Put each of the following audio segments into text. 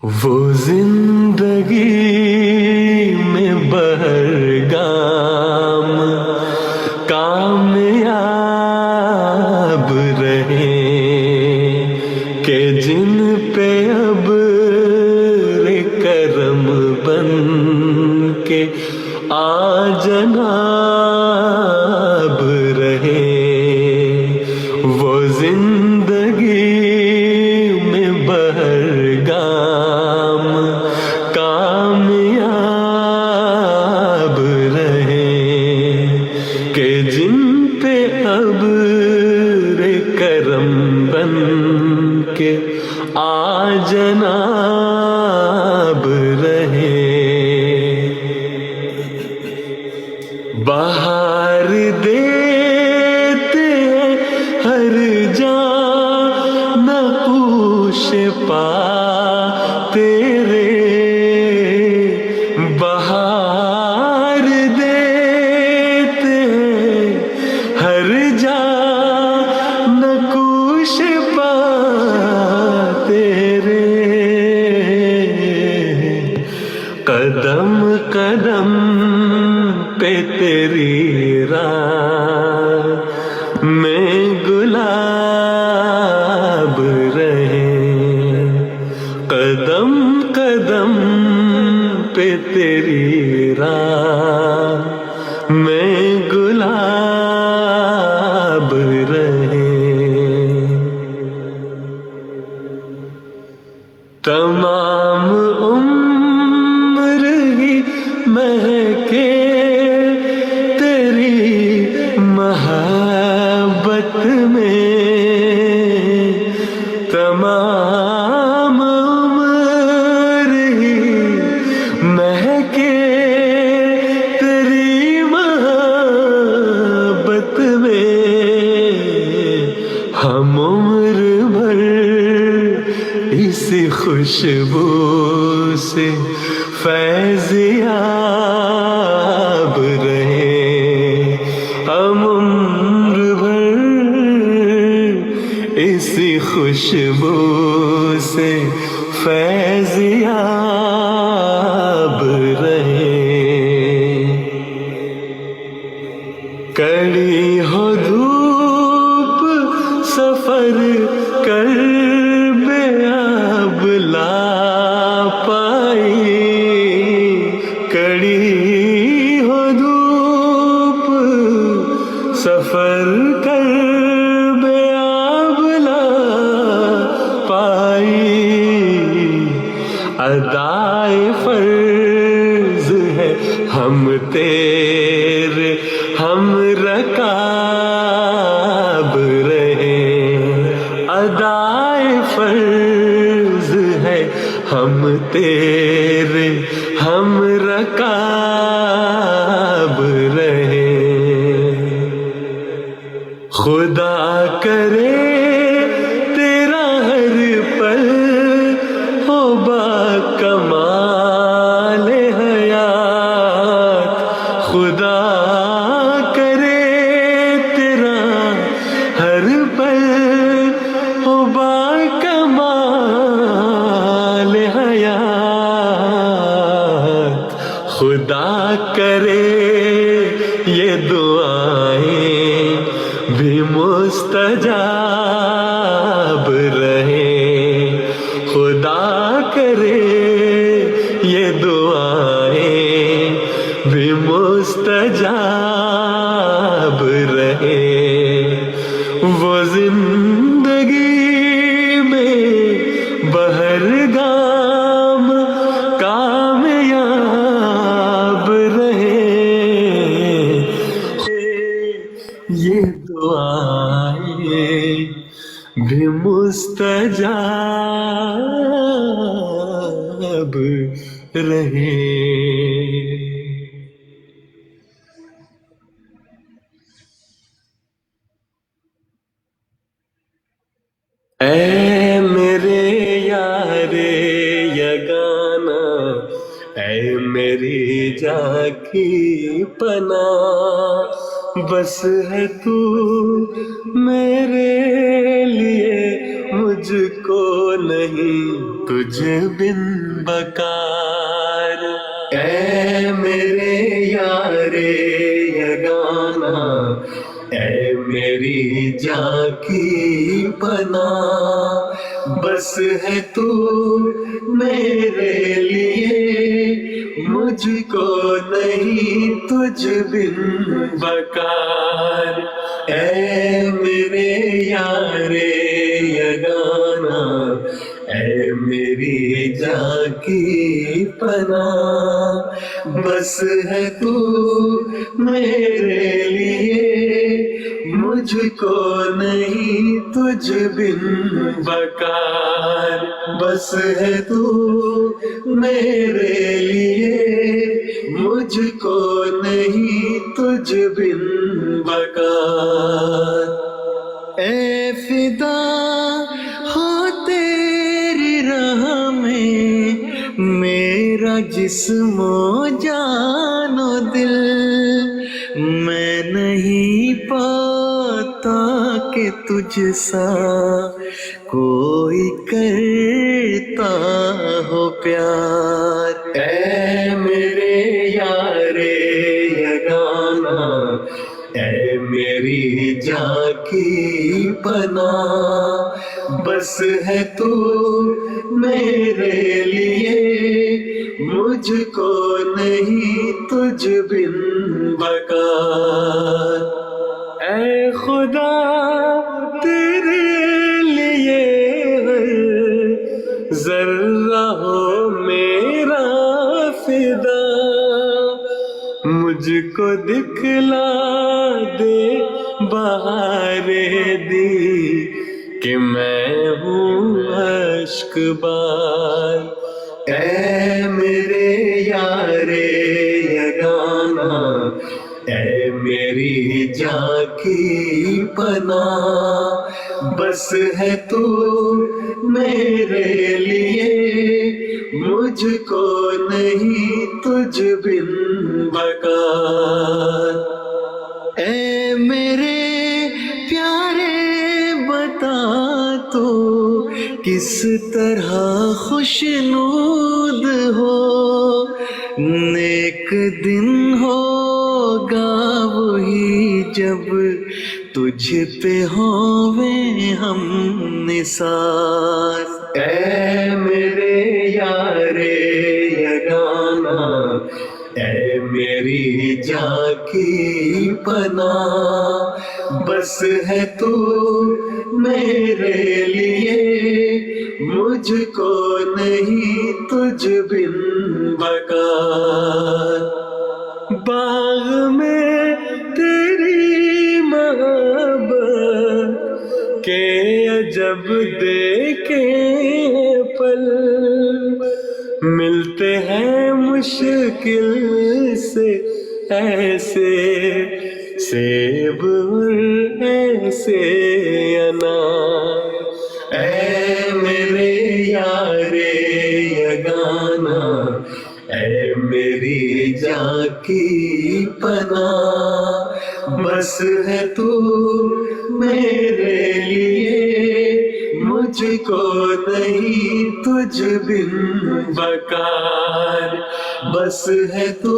وہ زندگی میں بہرگام کامیاب رہے کہ جن پہ ابر کرم بن کے آ جناب رہے۔ وہ زندگی میں بہرگام کامیاب رہے کہ جن پہ ابر کرم بن کے آ جناب رہے۔ بہار دیتے ہر جا نقوش پا تیرے، بہار دیتے ہر جا نقوش پا تیرے، قدم قدم پہ تیری راہ میں گلاب رہے، قدم قدم پہ تیری راہ میں گلاب رہے۔ تمام عمر ہی مہکے تیری محبت میں، تمام عمر ہی مہکے تیری محبت میں، ہم عمر بھر اسی خوشبو سے فیضیاب رہے، ہم عمر بھر اسی خوشبو سے فیضیاب رہے۔ کڑی ہو دھوپ سفر کر بے اب لا پائی، کڑی ہو دھوپ سفر کر بے اب لا پائی، ادائے فرض ہے ہم تیرے ہم رکاب رہے، ادائے فرض ہے ہم تیرے ہم رکاب رہے۔ خدا کرے تیرا ہر پل ہو با کمال حیات، خدا کرے تیرا ہر پل ہو با کمال حیات، خدا کرے یہ دعائیں بھی مستجاب رہے، خدا کرے یہ دعائیں بھی مستجاب رہے۔ وہ زندگی میں بہرگام کامیاب رہے، یہ دعائیں بھی مستجاب رہے۔ اے میرے یار یگانا، اے میری جاں کی پناہ، بس ہے تو میرے لیے، مجھ کو نہیں تجھ بن بکار، اے میرے یار یگانا، اے میری جاں کی پناہ، بس ہے تو میرے لیے، مجھ کو نہیں تجھ بن بکار، اے میرے یار یگانا، اے میری جاں کی پناہ، بس ہے تو میرے لیے، مجھ کو نہیں تجھ بن بکار، بس ہے تو میرے لیے، مجھ کو نہیں تجھ بن بکار، اے فدا ہو تیری راہ میں میرا جسم و جان و دل، میں نہیں پاتا کہ تجھ سا کوئی کرتا ہو پیار، اے میرے یار یگانا، اے میری جاں کی پناہ، بس ہے تو میرے لیے، مجھ کو نہیں تجھ بن بکار، اے خدا تیرے لیے ہر ذرہ ہو میرا فدا، مجھ کو دکھلا دے بہار دی کہ میں ہوں اشک بار، اے میرے یار یگانا، اے میری جاں کی پناہ، بس ہے تو میرے لیے، مجھ کو نہیں تجھ بن بکار، اے میرے پیارے بتا تو کس طرح خوشنود ہو، نیک دن ہوگا وہی جب تجھ پہ ہوویں ہم نثار، اے میرے یار یگانا، اے میری جاں کی پناہ، بس ہے تو میرے لیے، مجھ کو نہیں تجھ بن بکار، باغ میں تیری محبت کے عجب دیکھے پل، ملتے ہیں مشکل سے ایسے سیب اور ایسے انار، اے میرے یار یگانا، اے میری جاں کی پناہ، بس ہے تو میرے لیے، مجھ کو نہیں تجھ بن بکار، بس ہے تو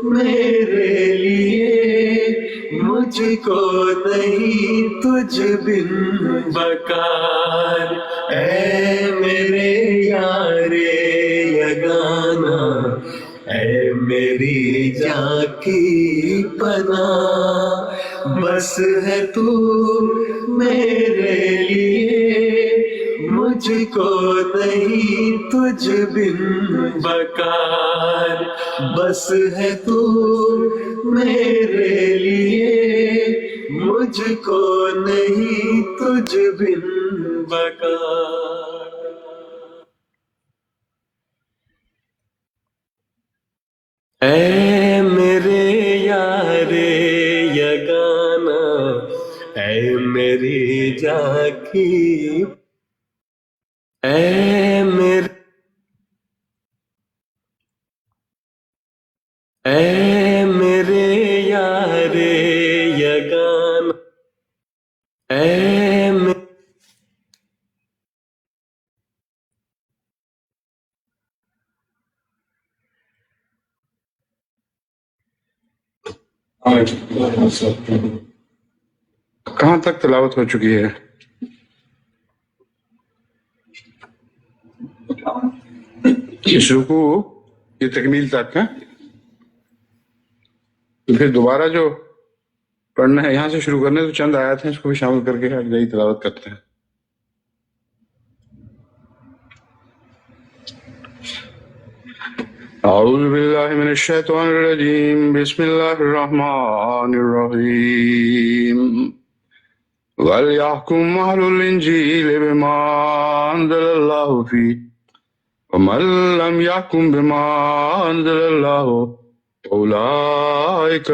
میرے لیے، مجھ کو نہیں تجھ بن بکار، اے میرے یار یگانا، اے میری جاں کی پناہ، بس ہے تو میرے لیے، مجھ کو نہیں تجھ بن بکار، بس ہے تو میرے لیے، مجھ کو نہیں تجھ بن بکار، اے میرے یار یگانا، اے میری جاں کی، اے میرے یار یگانا، اے کہاں تک تلاوت ہو چکی ہے؟ اس رکوع کی تکمیل تک ہے؟ تو پھر دوبارہ جو پڑھنا ہے یہاں سے شروع کرنے تو چند آیات ہیں، اس کو بھی شامل کر کے آج تلاوت کرتے ہیں۔ اعوذ باللہ من الشیطان الرجیم، بسم اللہ الرحمن الرحیم۔ وَلْيَحْكُمْ أَهْلُ الْإِنْجِيلِ بِمَا أَنزَلَ اللَّهُ فِيهِ وَمَن لَّمْ يَحْكُم بِمَا أَنزَلَ اللَّهُ فَأُولَٰئِكَ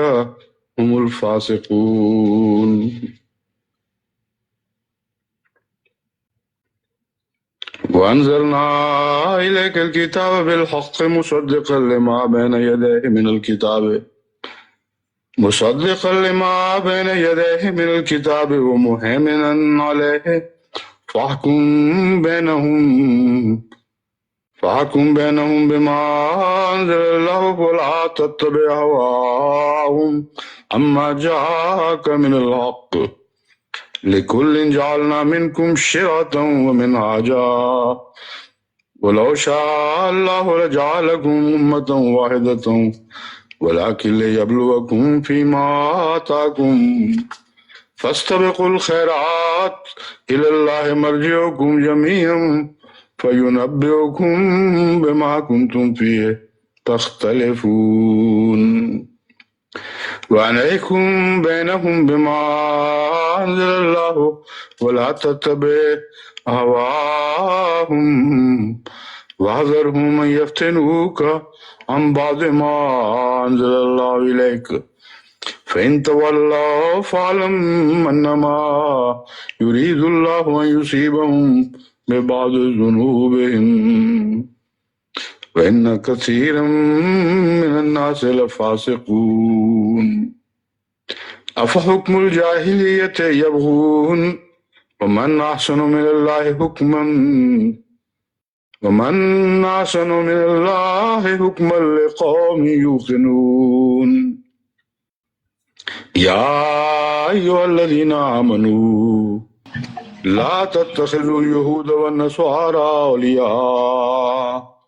هُمُ الْفَاسِقُونَ۔ وَأَنزَلْنَا إِلَيْكَ الْكِتَابَ بِالْحَقِّ مُصَدِّقًا لِّمَا بَيْنَ يَدَيْهِ مِنَ الْكِتَابِ وَمُهَيْمِنًا عَلَيْهِ فاحكم بينهم بما أنزل الله ولا تتبع هواهم عما جاءك من الحق لكل جعلنا منكم شرعة ومنهاجا ولو شاء الله لجعلكم أمة واحدة ولكن ليبلوكم فيما آتاكم فاستبقوا الخيرات إلى الله مرجعكم جميعا فينبئكم بما كنتم فيه تختلفون وأنحكم بينهم بما أنزل الله ولا تتبع أهواءهم واحذرهم أن يفتنوك عن بعض ما أنزل الله إليك فإن تولوا فاعلم أنما يريد الله أن يصيبهم ببعض ذنوبهم وإن كثيرا من الناس لفاسقون أفحكم الجاهلية يبغون ومن أحسن من الله حكما لقوم يوقنون يا أيها الذين آمنوا لا تتخذوا اليهود والنصارى أولياء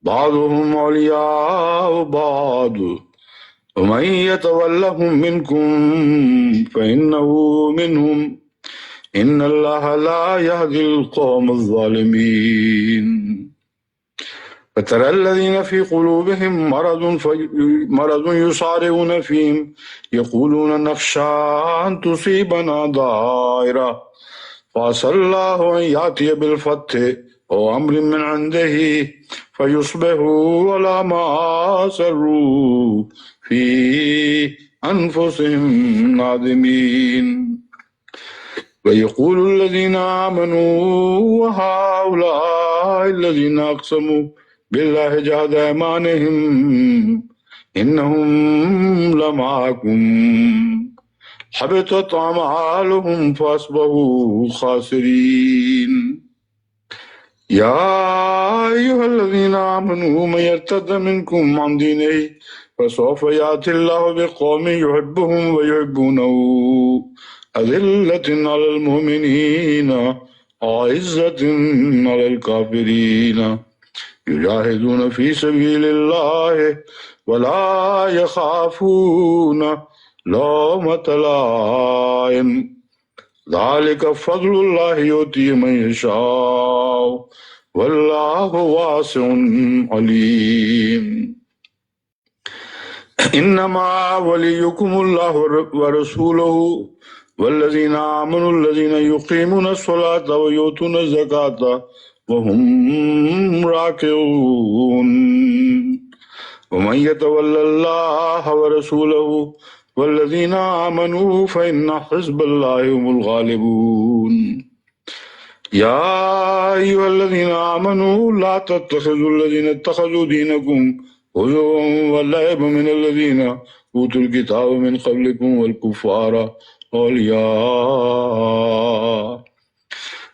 بعضهم أولياء بعض ومن يتولهم منكم فإنه منهم إن الله لا يهدي القوم الظالمين فترى الذين في قلوبهم مرض يصارعون فيهم يقولون نخشى أن تصيبنا دائرة فعسى الله أن يأتي بالفتح أو أمر من عنده فيصبحوا على ما أسروا في أنفسهم نادمين ويقول الذين آمنوا وهؤلاء الذين أقسموا بالله جهد أيمانهم إنهم لمعكم حبطت أعمالهم فأصبحوا خاسرين يا أيها الذين آمنوا من يرتد منكم عن دينه فسوف يأتي الله بقوم يحبهم ويحبونه أذلة على المؤمنين أعزة على الكافرين يجاهدون في سبيل الله ولا يخافون لومة لائم ذلك فضل الله يؤتيه من يشاء والله واسع عليم إنما وليكم الله ورسوله والذين آمنوا الذين يقيمون الصلاة ويؤتون الزكاة وهم راكعون ومن يتولى الله ورسوله والذين آمنوا فإن حزب الله هم الغالبون يا أيها الذين آمنوا لا تتخذوا الذين اتخذوا دينكم هزوا ولعبا من الذين أوتوا الكتاب من قبلكم والكفار أولياء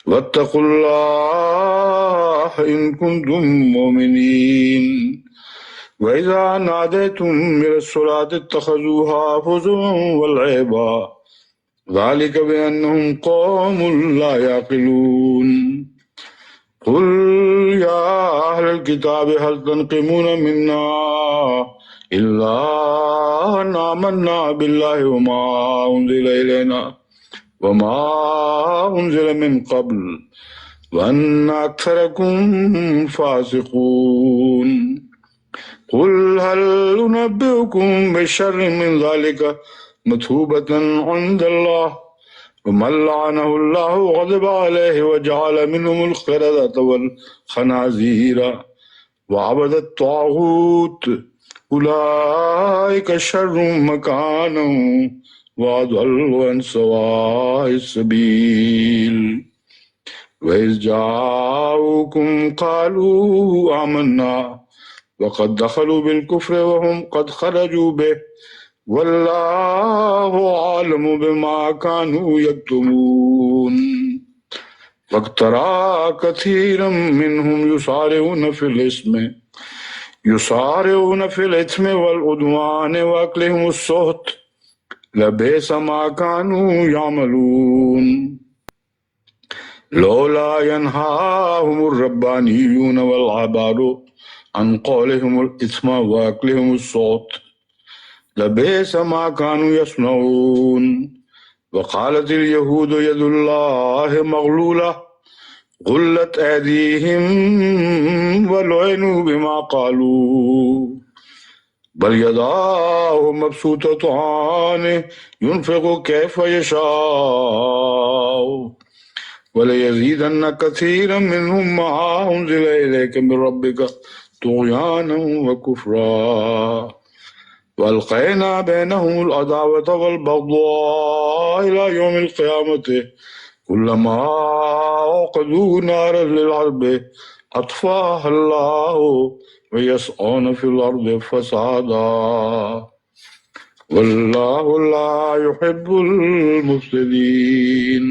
واتقوا الله إن كنتم مؤمنين وإذا ناديتم إلى الصلاة اتخذوها هزوا ولعبا ذلك بأنهم قوم لا يعقلون قل يا أهل الكتاب هل تنقمون منا إلا أن آمنا بالله وما أنزل إلينا وما أنزل من قبل وأن أكثركم فاسقون قل هل أنبئكم بشر من ذلك مثوبة عند الله ومن لعنه الله وغضب عليه وجعل منهم القردة والخنازير وعبد الطاغوت أولئك شر مكانا وأضل عن سواء السبيل وإذ جاءوكم قالوا آمنا وقد دخلوا بالكفر وهم قد خرجوا به والله عالم بما كانوا يكتمون وترى كثيرا منهم يسارعون في الإثم والعدوان وأكلهم السحت لبئس ما كانوا يعملون لولا ينهاهم الربانيون والعباد عن قولهم الإثم وأكلهم السحت لبئس ما كانوا يصنعون وقالت اليهود يد الله مغلولة غلت أيديهم ولعنوا بما قالوا بل يداه مبسوطتان ينفق كيف يشاء وليزيدن كثيرا منهم ما أنزل إليك من ربك طغيانا وكفرا وألقينا بينهم العداوة والبغضاء إلى يوم القيامة كلما أوقدوا نارا للحرب أطفاها الله ويسعون في الأرض فسادا والله لا يحب المفسدين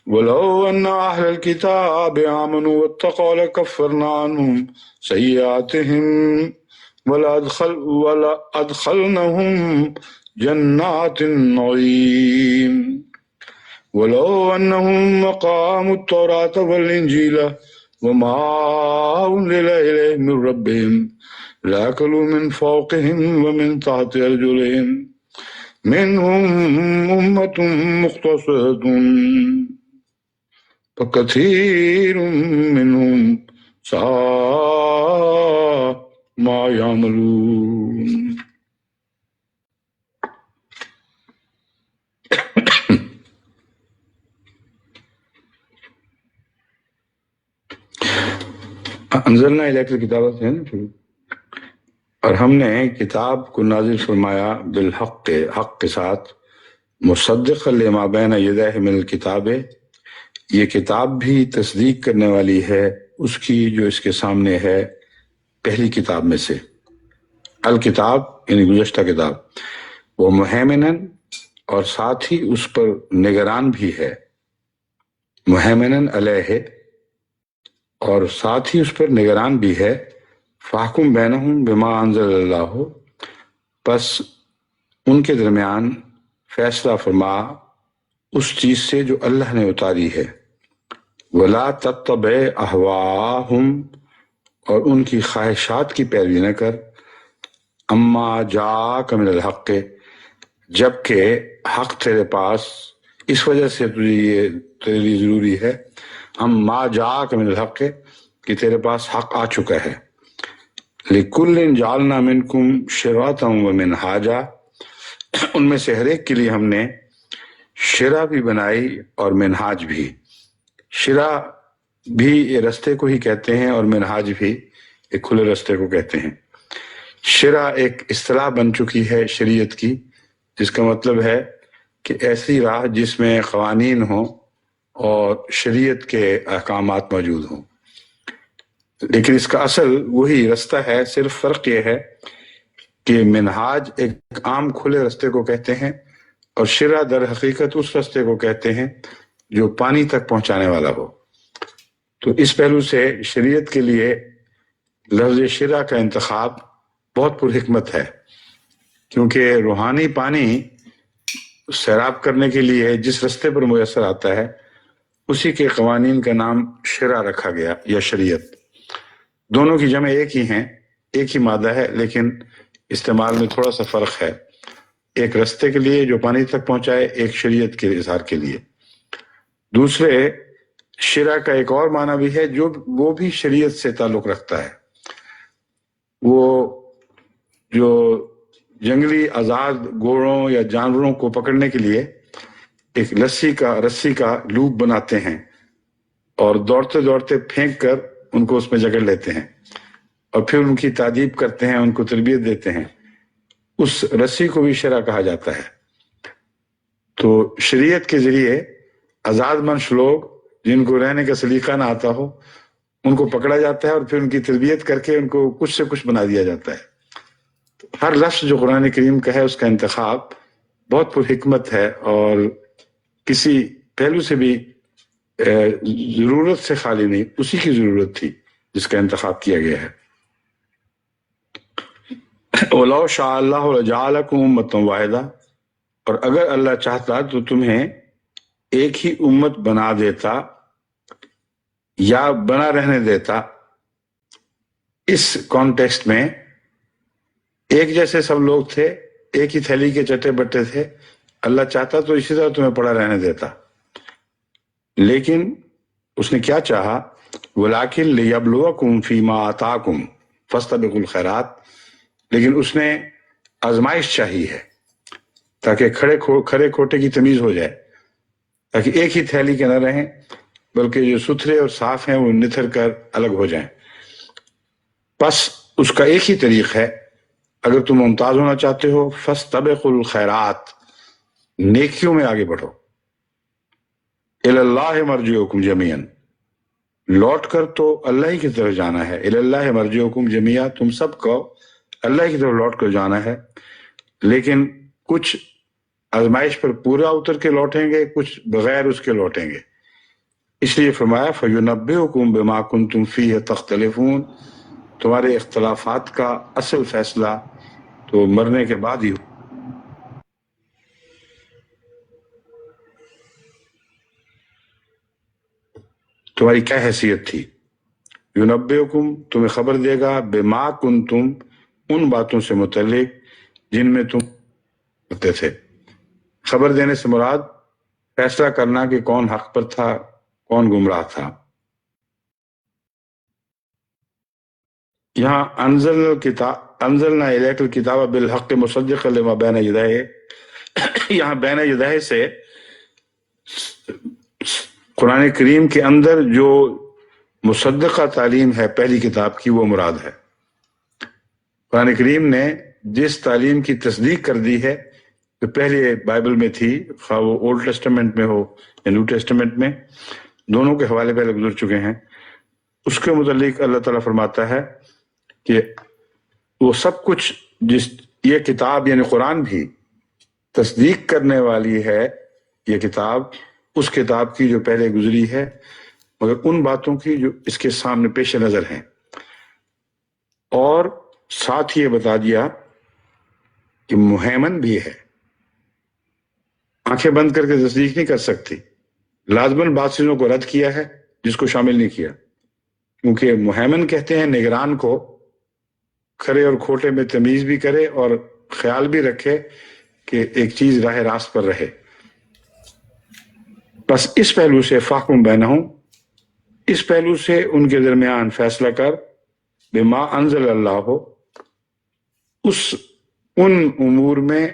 ولو أن أهل الكتاب آمنوا واتقوا لكفرنا عنهم سيئاتهم ولأدخلنهم جنات النعيم ولو أنهم أقاموا التوراة والإنجيل وما أنزل إليهم من ربهم لأكلوا من فوقهم ومن تحت أرجلهم منهم أمة مقتصدة فكثير منهم ساء ما يعملون. انزلنا الیک الکتاب سے اور ہم نے کتاب کو نازل فرمایا بالحق حق کے ساتھ مصدقا لما بین یدیہ من الکتاب، یہ کتاب بھی تصدیق کرنے والی ہے اس کی جو اس کے سامنے ہے پہلی کتاب میں سے، الکتاب یعنی گزشتہ کتاب، وہ مہیمنن اور ساتھ ہی اس پر نگران بھی ہے، مہیمنن علیہ اور ساتھ ہی اس پر نگران بھی ہے، فاحکم بینہم بما انزل اللہ، پس ان کے درمیان فیصلہ فرما اس چیز سے جو اللہ نے اتاری ہے، ولا تتبع اہواہم، اور ان کی خواہشات کی پیروی نہ کر، اما جاءک من الحق، جبکہ حق تیرے پاس، اس وجہ سے تجھے یہ تیرے لیے ضروری ہے اما جاءک من الحق کہ تیرے پاس حق آ چکا ہے، لکل جعلنا منکم شرعۃ ومنہاجا، ان میں سے ہر ایک کے لیے ہم نے شرع بھی بنائی اور منہاج بھی، شرع بھی یہ رستے کو ہی کہتے ہیں اور منہاج بھی ایک کھلے رستے کو کہتے ہیں۔ شرع ایک اصطلاح بن چکی ہے شریعت کی، جس کا مطلب ہے کہ ایسی راہ جس میں قوانین ہوں اور شریعت کے احکامات موجود ہوں، لیکن اس کا اصل وہی رستہ ہے، صرف فرق یہ ہے کہ منہاج ایک عام کھلے رستے کو کہتے ہیں اور شرع در حقیقت اس رستے کو کہتے ہیں جو پانی تک پہنچانے والا ہو۔ تو اس پہلو سے شریعت کے لیے لفظ شرع کا انتخاب بہت پر حکمت ہے، کیونکہ روحانی پانی سیراب کرنے کے لیے جس رستے پر میسر آتا ہے اسی کے قوانین کا نام شرع رکھا گیا یا شریعت۔ دونوں کی جمع ایک ہی ہیں، ایک ہی مادہ ہے، لیکن استعمال میں تھوڑا سا فرق ہے، ایک رستے کے لیے جو پانی تک پہنچائے، ایک شریعت کے اظہار کے لیے۔ دوسرے شرع کا ایک اور معنی بھی ہے جو وہ بھی شریعت سے تعلق رکھتا ہے، وہ جو جنگلی آزاد گھوڑوں یا جانوروں کو پکڑنے کے لیے ایک رسی کا لوپ بناتے ہیں اور دوڑتے دوڑتے پھینک کر ان کو اس میں جکڑ لیتے ہیں اور پھر ان کی تعدیب کرتے ہیں، ان کو تربیت دیتے ہیں، اس رسی کو بھی شرع کہا جاتا ہے۔ تو شریعت کے ذریعے آزاد منش لوگ جن کو رہنے کا سلیقہ نہ آتا ہو ان کو پکڑا جاتا ہے اور پھر ان کی تربیت کر کے ان کو کچھ سے کچھ بنا دیا جاتا ہے۔ ہر لفظ جو قرآن کریم کا ہے اس کا انتخاب بہت پر حکمت ہے اور کسی پہلو سے بھی ضرورت سے خالی نہیں، اسی کی ضرورت تھی جس کا انتخاب کیا گیا ہے۔ وَلَوْ شَاءَ اللَّهُ لَجَعَلَكُمْ أُمَّةً وَاحِدَةً، اور اگر اللہ چاہتا تو تمہیں ایک ہی امت بنا دیتا یا بنا رہنے دیتا۔ اس کانٹیکسٹ میں ایک جیسے سب لوگ تھے، ایک ہی تھیلی کے چٹے بٹے تھے، اللہ چاہتا تو اسی طرح تمہیں پڑا رہنے دیتا، لیکن اس نے کیا چاہا، وَلَٰكِن لِيَبْلُوَكُمْ فِي مَا آتَاكُمْ فَاسْتَبِقُوا الْخَيْرَاتِ، لیکن اس نے آزمائش چاہی ہے تاکہ کھڑے کھوٹے کی تمیز ہو جائے، تاکہ ایک ہی تھیلی کے نہ رہیں بلکہ جو ستھرے اور صاف ہیں وہ نتھر کر الگ ہو جائیں۔ بس اس کا ایک ہی طریق ہے، اگر تم ممتاز ہونا چاہتے ہو فاستبقوا الخیرات، نیکیوں میں آگے بڑھو، الی اللہ مرجعکم جمیعا، لوٹ کر تو اللہ ہی کی طرف جانا ہے، الی اللہ مرجعکم جمیعا، تم سب کو اللہ کی طرف لوٹ کر جانا ہے، لیکن کچھ آزمائش پر پورا اتر کے لوٹیں گے، کچھ بغیر اس کے لوٹیں گے۔ اس لیے فرمایا فَيُنَبِّئُكُم بِمَا كُنتُمْ فِيهِ تَخْتَلِفُونَ، تمہارے اختلافات کا اصل فیصلہ تو مرنے کے بعد ہی ہو۔ تمہاری کیا حیثیت تھی؟ یُنَبِّئُكُم، تمہیں خبر دے گا، بِمَا كُنتُم، ان باتوں سے متعلق جن میں تم کرتے تھے۔ خبر دینے سے مراد فیصلہ کرنا کہ کون حق پر تھا، کون گمراہ تھا۔ یہاں انزلنا الیک الکتاب بالحق مصدقا لما بین یدیہ، یہاں بین یدیہ سے قرآن کریم کے اندر جو مصدقہ تعلیم ہے پہلی کتاب کی وہ مراد ہے۔ قرآن کریم نے جس تعلیم کی تصدیق کر دی ہے جو پہلے بائبل میں تھی، خواہ وہ اولڈ ٹیسٹمنٹ میں ہو یا نیو ٹیسٹمنٹ میں، دونوں کے حوالے پہلے گزر چکے ہیں، اس کے متعلق اللہ تعالیٰ فرماتا ہے کہ وہ سب کچھ یہ کتاب یعنی قرآن بھی تصدیق کرنے والی ہے، یہ کتاب اس کتاب کی جو پہلے گزری ہے، مگر ان باتوں کی جو اس کے سامنے پیش نظر ہیں۔ اور ساتھ یہ بتا دیا کہ مہیمن بھی ہے، آنکھیں بند کر کے تصدیق نہیں کر سکتی، لازماً بعض چیزوں کو رد کیا ہے جس کو شامل نہیں کیا، کیونکہ مہیمن کہتے ہیں نگران کو، کھرے اور کھوٹے میں تمیز بھی کرے اور خیال بھی رکھے کہ ایک چیز راہ راست پر رہے۔ بس اس پہلو سے فاحکم بینہم، اس پہلو سے ان کے درمیان فیصلہ کر، بما انزل اللہ، ان امور میں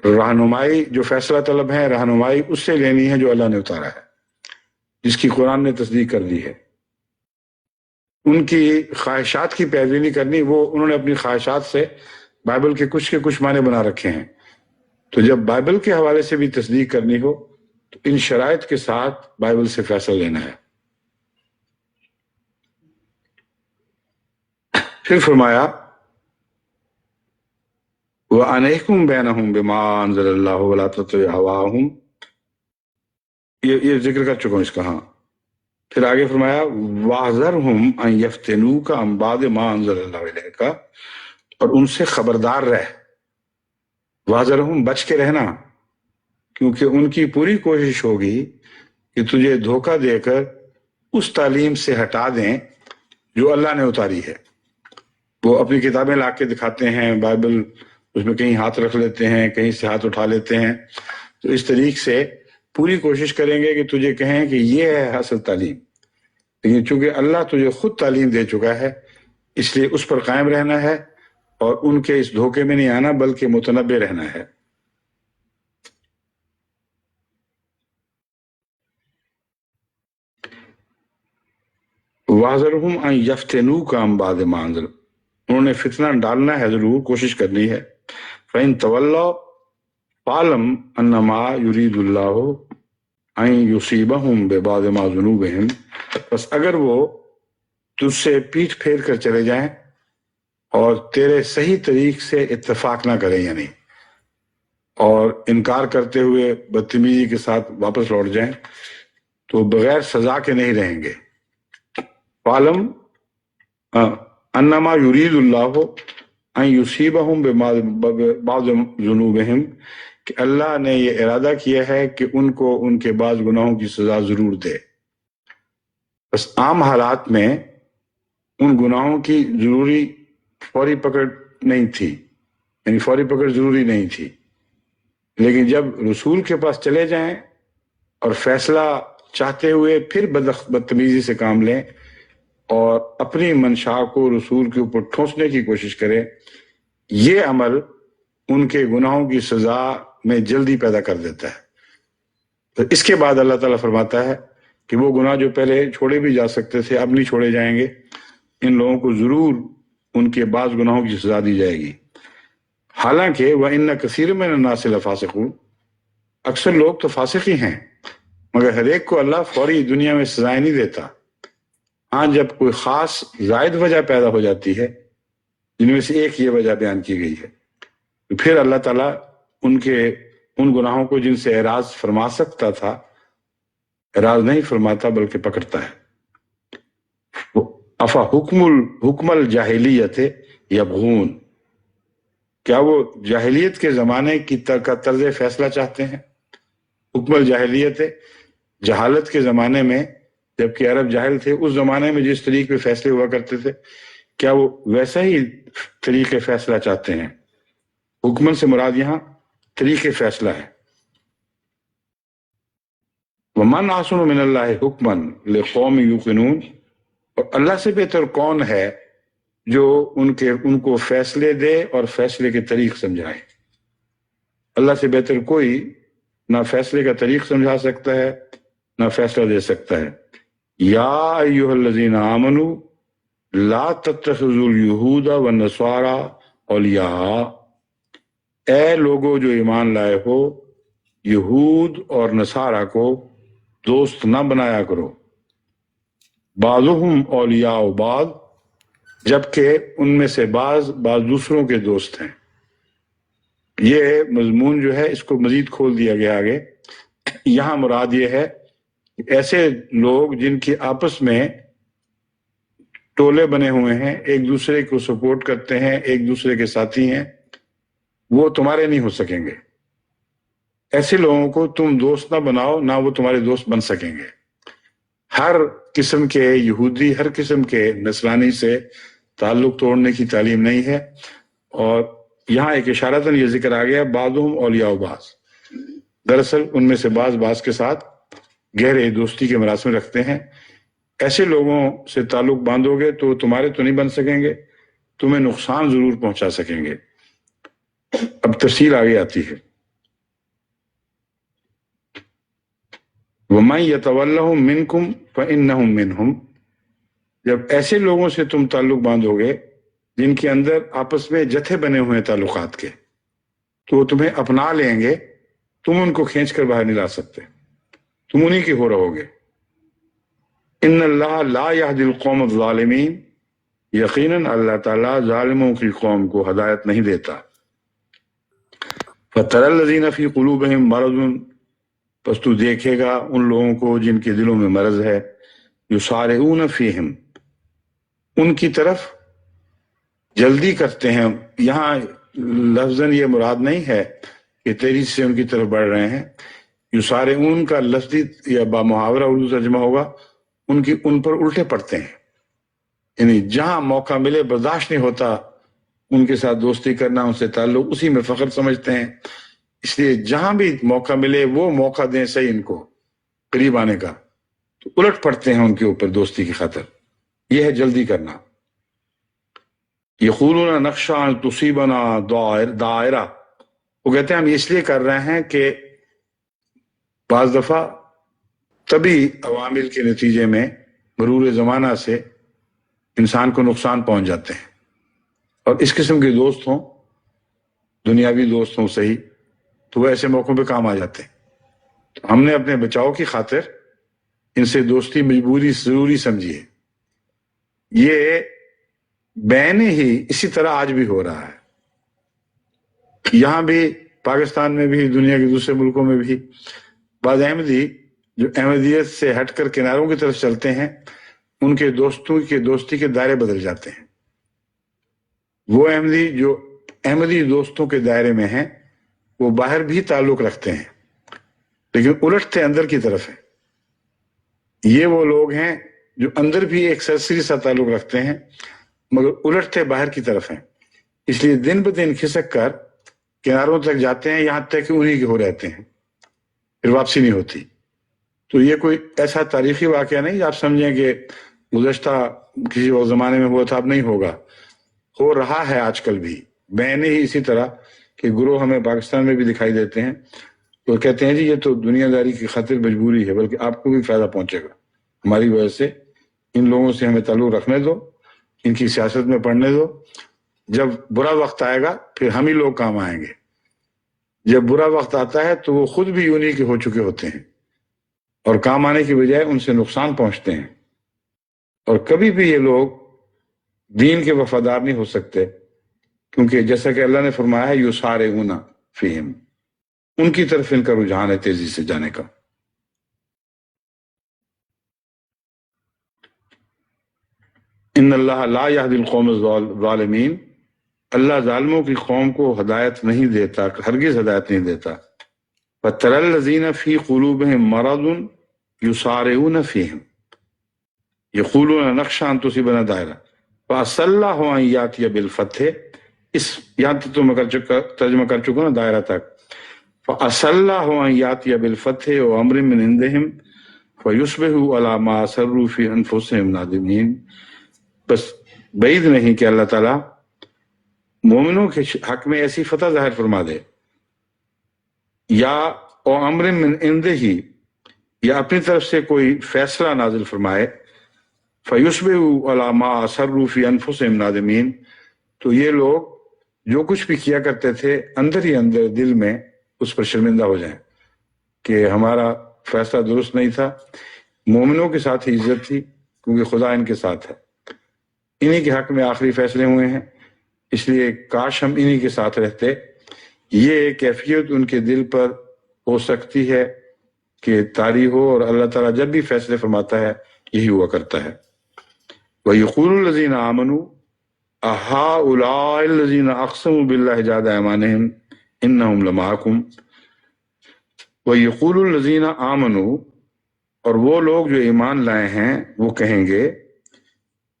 رہنمائی جو فیصلہ طلب ہے، رہنمائی اس سے لینی ہے جو اللہ نے اتارا ہے، جس کی قرآن نے تصدیق کر دی ہے۔ ان کی خواہشات کی پیروی نہیں کرنی، وہ انہوں نے اپنی خواہشات سے بائبل کے کچھ معنی بنا رکھے ہیں۔ تو جب بائبل کے حوالے سے بھی تصدیق کرنی ہو تو ان شرائط کے ساتھ بائبل سے فیصلہ لینا ہے۔ پھر فرمایا وَأَنِحْكُمْ بَيْنَهُمْ بِمَا أَنزَلَ اللَّهُ وَلَا تَتَّبِعْ هَوَاهُمْ، یہ ذکر کر چکا ہوں اس کا۔ ہاں پھر آگے فرمایا وَاحْذَرْهُمْ أَن يَفْتِنُوكَ عَن بَعْضِ مَا أَنزَلَ اللَّهُ إِلَيْكَ اور ان سے خبردار رہ، واذرہم بچ کے رہنا، کیونکہ ان کی پوری کوشش ہوگی کہ تجھے دھوکہ دے کر اس تعلیم سے ہٹا دیں جو اللہ نے اتاری ہے۔ وہ اپنی کتابیں لا کے دکھاتے ہیں، بائبل، اس میں کہیں ہاتھ رکھ لیتے ہیں، کہیں سے ہاتھ اٹھا لیتے ہیں، تو اس طریق سے پوری کوشش کریں گے کہ تجھے کہیں کہ یہ ہے اصل تعلیم، لیکن چونکہ اللہ تجھے خود تعلیم دے چکا ہے اس لیے اس پر قائم رہنا ہے اور ان کے اس دھوکے میں نہیں آنا بلکہ متنبع رہنا ہے۔ واذرہم ان یفتنوک عن بعض ما انزل، انہوں نے فتنہ ڈالنا ہے، ضرور کوشش کرنی ہے۔ فإن تولوا فاعلم انما یرید اللہ ان یصیبہم ببعض ما ذنوبہم، بس اگر وہ تجھ سے پیٹھ پھیر کر چلے جائیں اور تیرے صحیح طریق سے اتفاق نہ کریں، یعنی اور انکار کرتے ہوئے بدتمیزی کے ساتھ واپس لوٹ جائیں، تو بغیر سزا کے نہیں رہیں گے۔ فعلم انما یرید اللہ ان یصیبہم ببعض ذنوبہم، کہ اللہ نے یہ ارادہ کیا ہے کہ ان کو ان کے بعض گناہوں کی سزا ضرور دے۔ بس عام حالات میں ان گناہوں کی ضروری فوری پکڑ نہیں تھی، یعنی فوری پکڑ ضروری نہیں تھی، لیکن جب رسول کے پاس چلے جائیں اور فیصلہ چاہتے ہوئے پھر بدتمیزی سے کام لیں اور اپنی منشا کو رسول کے اوپر ٹھونسنے کی کوشش کریں، یہ عمل ان کے گناہوں کی سزا میں جلدی پیدا کر دیتا ہے۔ تو اس کے بعد اللہ تعالیٰ فرماتا ہے کہ وہ گناہ جو پہلے چھوڑے بھی جا سکتے تھے اب نہیں چھوڑے جائیں گے، ان لوگوں کو ضرور ان کے بعض گناہوں کی سزا دی جائے گی۔ حالانکہ وَإِنَّ كَثِيرًا مِنَ النَّاسِ لَفَاسِقُونَ، اکثر لوگ تو فاسق ہی ہیں، مگر ہر ایک کو اللہ فوری دنیا میں سزائیں نہیں دیتا۔ ہاں جب کوئی خاص زائد وجہ پیدا ہو جاتی ہے، جن میں سے ایک یہ وجہ بیان کی گئی ہے، تو پھر اللہ تعالیٰ ان گناہوں کو جن سے اعراض فرما سکتا تھا اعراض نہیں فرماتا بلکہ پکڑتا ہے۔ افا حکم الجاہلیت یبغون، کیا وہ جاہلیت کے زمانے کا طرز فیصلہ چاہتے ہیں؟ حکم الجاہلیت، جہالت کے زمانے میں، جبکہ عرب جاہل تھے، اس زمانے میں جس طریقے فیصلے ہوا کرتے تھے، کیا وہ ویسا ہی طریقے فیصلہ چاہتے ہیں؟ حکمن سے مراد یہاں طریقے فیصلہ ہے۔ وَمَنْ أَحْسَنُ مِنَ اللَّهِ حُكْمًا لِقَوْمٍ يُوقِنُونَ، اور اللہ سے بہتر کون ہے جو ان کو فیصلے دے اور فیصلے کے طریق سمجھائے۔ اللہ سے بہتر کوئی نہ فیصلے کا طریق سمجھا سکتا ہے نہ فیصلہ دے سکتا ہے۔ یا ایھا الذین آمنوا لا تتخذوا اليہود والنصارى اولیاء، اے لوگو جو ایمان لائے ہو، یہود اور نصارہ کو دوست نہ بنایا کرو۔ بعضهم اولیاء بعض، جبکہ ان میں سے بعض دوسروں کے دوست ہیں۔ یہ مضمون جو ہے اس کو مزید کھول دیا گیا آگے۔ یہاں مراد یہ ہے کہ ایسے لوگ جن کی آپس میں ٹولے بنے ہوئے ہیں، ایک دوسرے کو سپورٹ کرتے ہیں، ایک دوسرے کے ساتھی ہیں، وہ تمہارے نہیں ہو سکیں گے۔ ایسے لوگوں کو تم دوست نہ بناؤ، نہ وہ تمہارے دوست بن سکیں گے۔ ہر قسم کے یہودی، ہر قسم کے نصرانی سے تعلق توڑنے کی تعلیم نہیں ہے، اور یہاں ایک اشارتاً یہ ذکر آ گیا بعضهم اولیاء بعض، دراصل ان میں سے بعض کے ساتھ گہرے دوستی کے مراسم رکھتے ہیں۔ ایسے لوگوں سے تعلق باندھو گے تو تمہارے تو نہیں بن سکیں گے، تمہیں نقصان ضرور پہنچا سکیں گے۔ اب تفصیل آگے آتی ہے۔ وَمَن يَتَوَلَّهُم مِّنكُمْ فَإِنَّهُم مِّنْهُمْ، جب ایسے لوگوں سے تم تعلق باندھو گے جن کے اندر آپس میں جتھے بنے ہوئے ہیں تعلقات کے، تو وہ تمہیں اپنا لیں گے، تم ان کو کھینچ کر باہر نہیں لا سکتے، تم انہی کے ہو رہو گے۔ ان اللہ لا یہدی القوم الظالمین، یقیناً اللہ تعالیٰ ظالموں کی قوم کو ہدایت نہیں دیتا۔ فَتَرَى الَّذِينَ فِي قُلُوبِهِم مَرَضٌ، پس تو دیکھے گا ان لوگوں کو جن کے دلوں میں مرض ہے، یُسَارِعُونَ فِیہِم، ان کی طرف جلدی کرتے ہیں. یہاں لفظاً یہ مراد نہیں ہے کہ تیزی سے ان کی طرف بڑھ رہے ہیں. یسارعون کا لفظی یا با محاورہ اردو ترجمہ ہوگا ان پر الٹے پڑتے ہیں. یعنی جہاں موقع ملے برداشت نہیں ہوتا ان کے ساتھ دوستی کرنا، ان سے تعلق، اسی میں فخر سمجھتے ہیں. اس لیے جہاں بھی موقع ملے وہ موقع دیں صحیح ان کو قریب آنے کا، تو الٹ پڑتے ہیں ان کے اوپر دوستی کی خاطر. یہ ہے جلدی کرنا. یقولون نخشى ان تصیبنا دائرہ، وہ کہتے ہیں ہم اس لیے کر رہے ہیں کہ بعض دفعہ طبی عوامل کے نتیجے میں مرور زمانہ سے انسان کو نقصان پہنچ جاتے ہیں، اور اس قسم کے دوست ہوں، دنیاوی دوست ہوں صحیح، تو وہ ایسے موقعوں پہ کام آ جاتے ہیں. تو ہم نے اپنے بچاؤ کی خاطر ان سے دوستی مجبوری ضروری سمجھی ہے. یہ بین ہی اسی طرح آج بھی ہو رہا ہے. یہاں بھی، پاکستان میں بھی، دنیا کے دوسرے ملکوں میں بھی بعض احمدی جو احمدیت سے ہٹ کر کناروں کی طرف چلتے ہیں، ان کے دوستی کے دائرے بدل جاتے ہیں. وہ احمدی جو احمدی دوستوں کے دائرے میں ہیں وہ باہر بھی تعلق رکھتے ہیں لیکن الٹتے اندر کی طرف ہیں. یہ وہ لوگ ہیں جو اندر بھی ایک سرسری سا تعلق رکھتے ہیں مگر الٹتے باہر کی طرف ہیں. اس لیے دن بدن کھسک کر کناروں تک جاتے ہیں، یہاں تک کہ انہی کے ہو رہتے ہیں، پھر واپسی نہیں ہوتی. تو یہ کوئی ایسا تاریخی واقعہ نہیں آپ سمجھیں کہ گزشتہ کسی اور زمانے میں ہوا تھا، اب نہیں ہوگا. ہو رہا ہے آج کل بھی بین ہی اسی طرح کہ گروہ ہمیں پاکستان میں بھی دکھائی دیتے ہیں. تو کہتے ہیں جی یہ تو دنیا داری کی خاطر مجبوری ہے، بلکہ آپ کو بھی فائدہ پہنچے گا ہماری وجہ سے. ان لوگوں سے ہمیں تعلق رکھنے دو، ان کی سیاست میں پڑھنے دو. جب برا وقت آئے گا پھر ہم ہی لوگ کام آئیں گے. جب برا وقت آتا ہے تو وہ خود بھی انہی کے ہو چکے ہوتے ہیں اور کام آنے کی بجائے ان سے نقصان پہنچتے ہیں. اور کبھی بھی یہ لوگ دین کے وفادار نہیں ہو سکتے، کیونکہ جیسا کہ اللہ نے فرمایا ہے یسارعون فیہم، ان کی طرف ان کا رجحان ہے تیزی سے جانے کا. ان اللہ لا یہدی القوم الظالمین، اللہ ظالموں کی قوم کو ہدایت نہیں دیتا، ہرگز ہدایت نہیں دیتا. فَتَرَى الَّذِينَ فِي قُلُوبِهِم مَرَضٌ يُسَارِعُونَ فِيهِمْ يَقُولُونَ نَخْشَىٰ أَن تُصِيبَنَا دَائِرَةٌ فَعَسَى اللَّهُ أَن يَأْتِيَ بِالْفَتْحِ. اس یہاں تو میں ترجمہ کر چکا ہوں دائرہ تک. فَعَسَى اللَّهُ أَن يَأْتِيَ بِالْفَتْحِ وَأَمْرٍ مِّنْ عِندِهِمْ فَيُصْبِحُوا عَلَىٰ مَا أَسَرُّوا فِي أَنفُسِهِمْ نَادِمِينَ. بس بعید نہیں کہ اللہ تعالیٰ مومنوں کے حق میں ایسی فتح ظاہر فرما دے، یا او امر من عنده ہی، یا اپنی طرف سے کوئی فیصلہ نازل فرمائے. فیصبحوا علی ما اسروا فی انفسہم نادمین، تو یہ لوگ جو کچھ بھی کیا کرتے تھے اندر ہی اندر دل میں اس پر شرمندہ ہو جائیں کہ ہمارا فیصلہ درست نہیں تھا. مومنوں کے ساتھ ہی عزت تھی کیونکہ خدا ان کے ساتھ ہے، انہی کے حق میں آخری فیصلے ہوئے ہیں، اس لیے کاش ہم انہی کے ساتھ رہتے. یہ کیفیت ان کے دل پر ہو سکتی ہے کہ طاری ہو، اور اللہ تعالیٰ جب بھی فیصلے فرماتا ہے یہی ہوا کرتا ہے. وَيَقُولُ الَّذِينَ آمَنُوا أَهَٰؤُلَاءِ الَّذِينَ أَقْسَمُوا بِاللَّهِ جَهْدَ أَيْمَانِهِمْ إِنَّهُمْ لَمَعَكُمْ. وَيَقُولُ الَّذِينَ آمَنُوا، اور وہ لوگ جو ایمان لائے ہیں وہ کہیں گے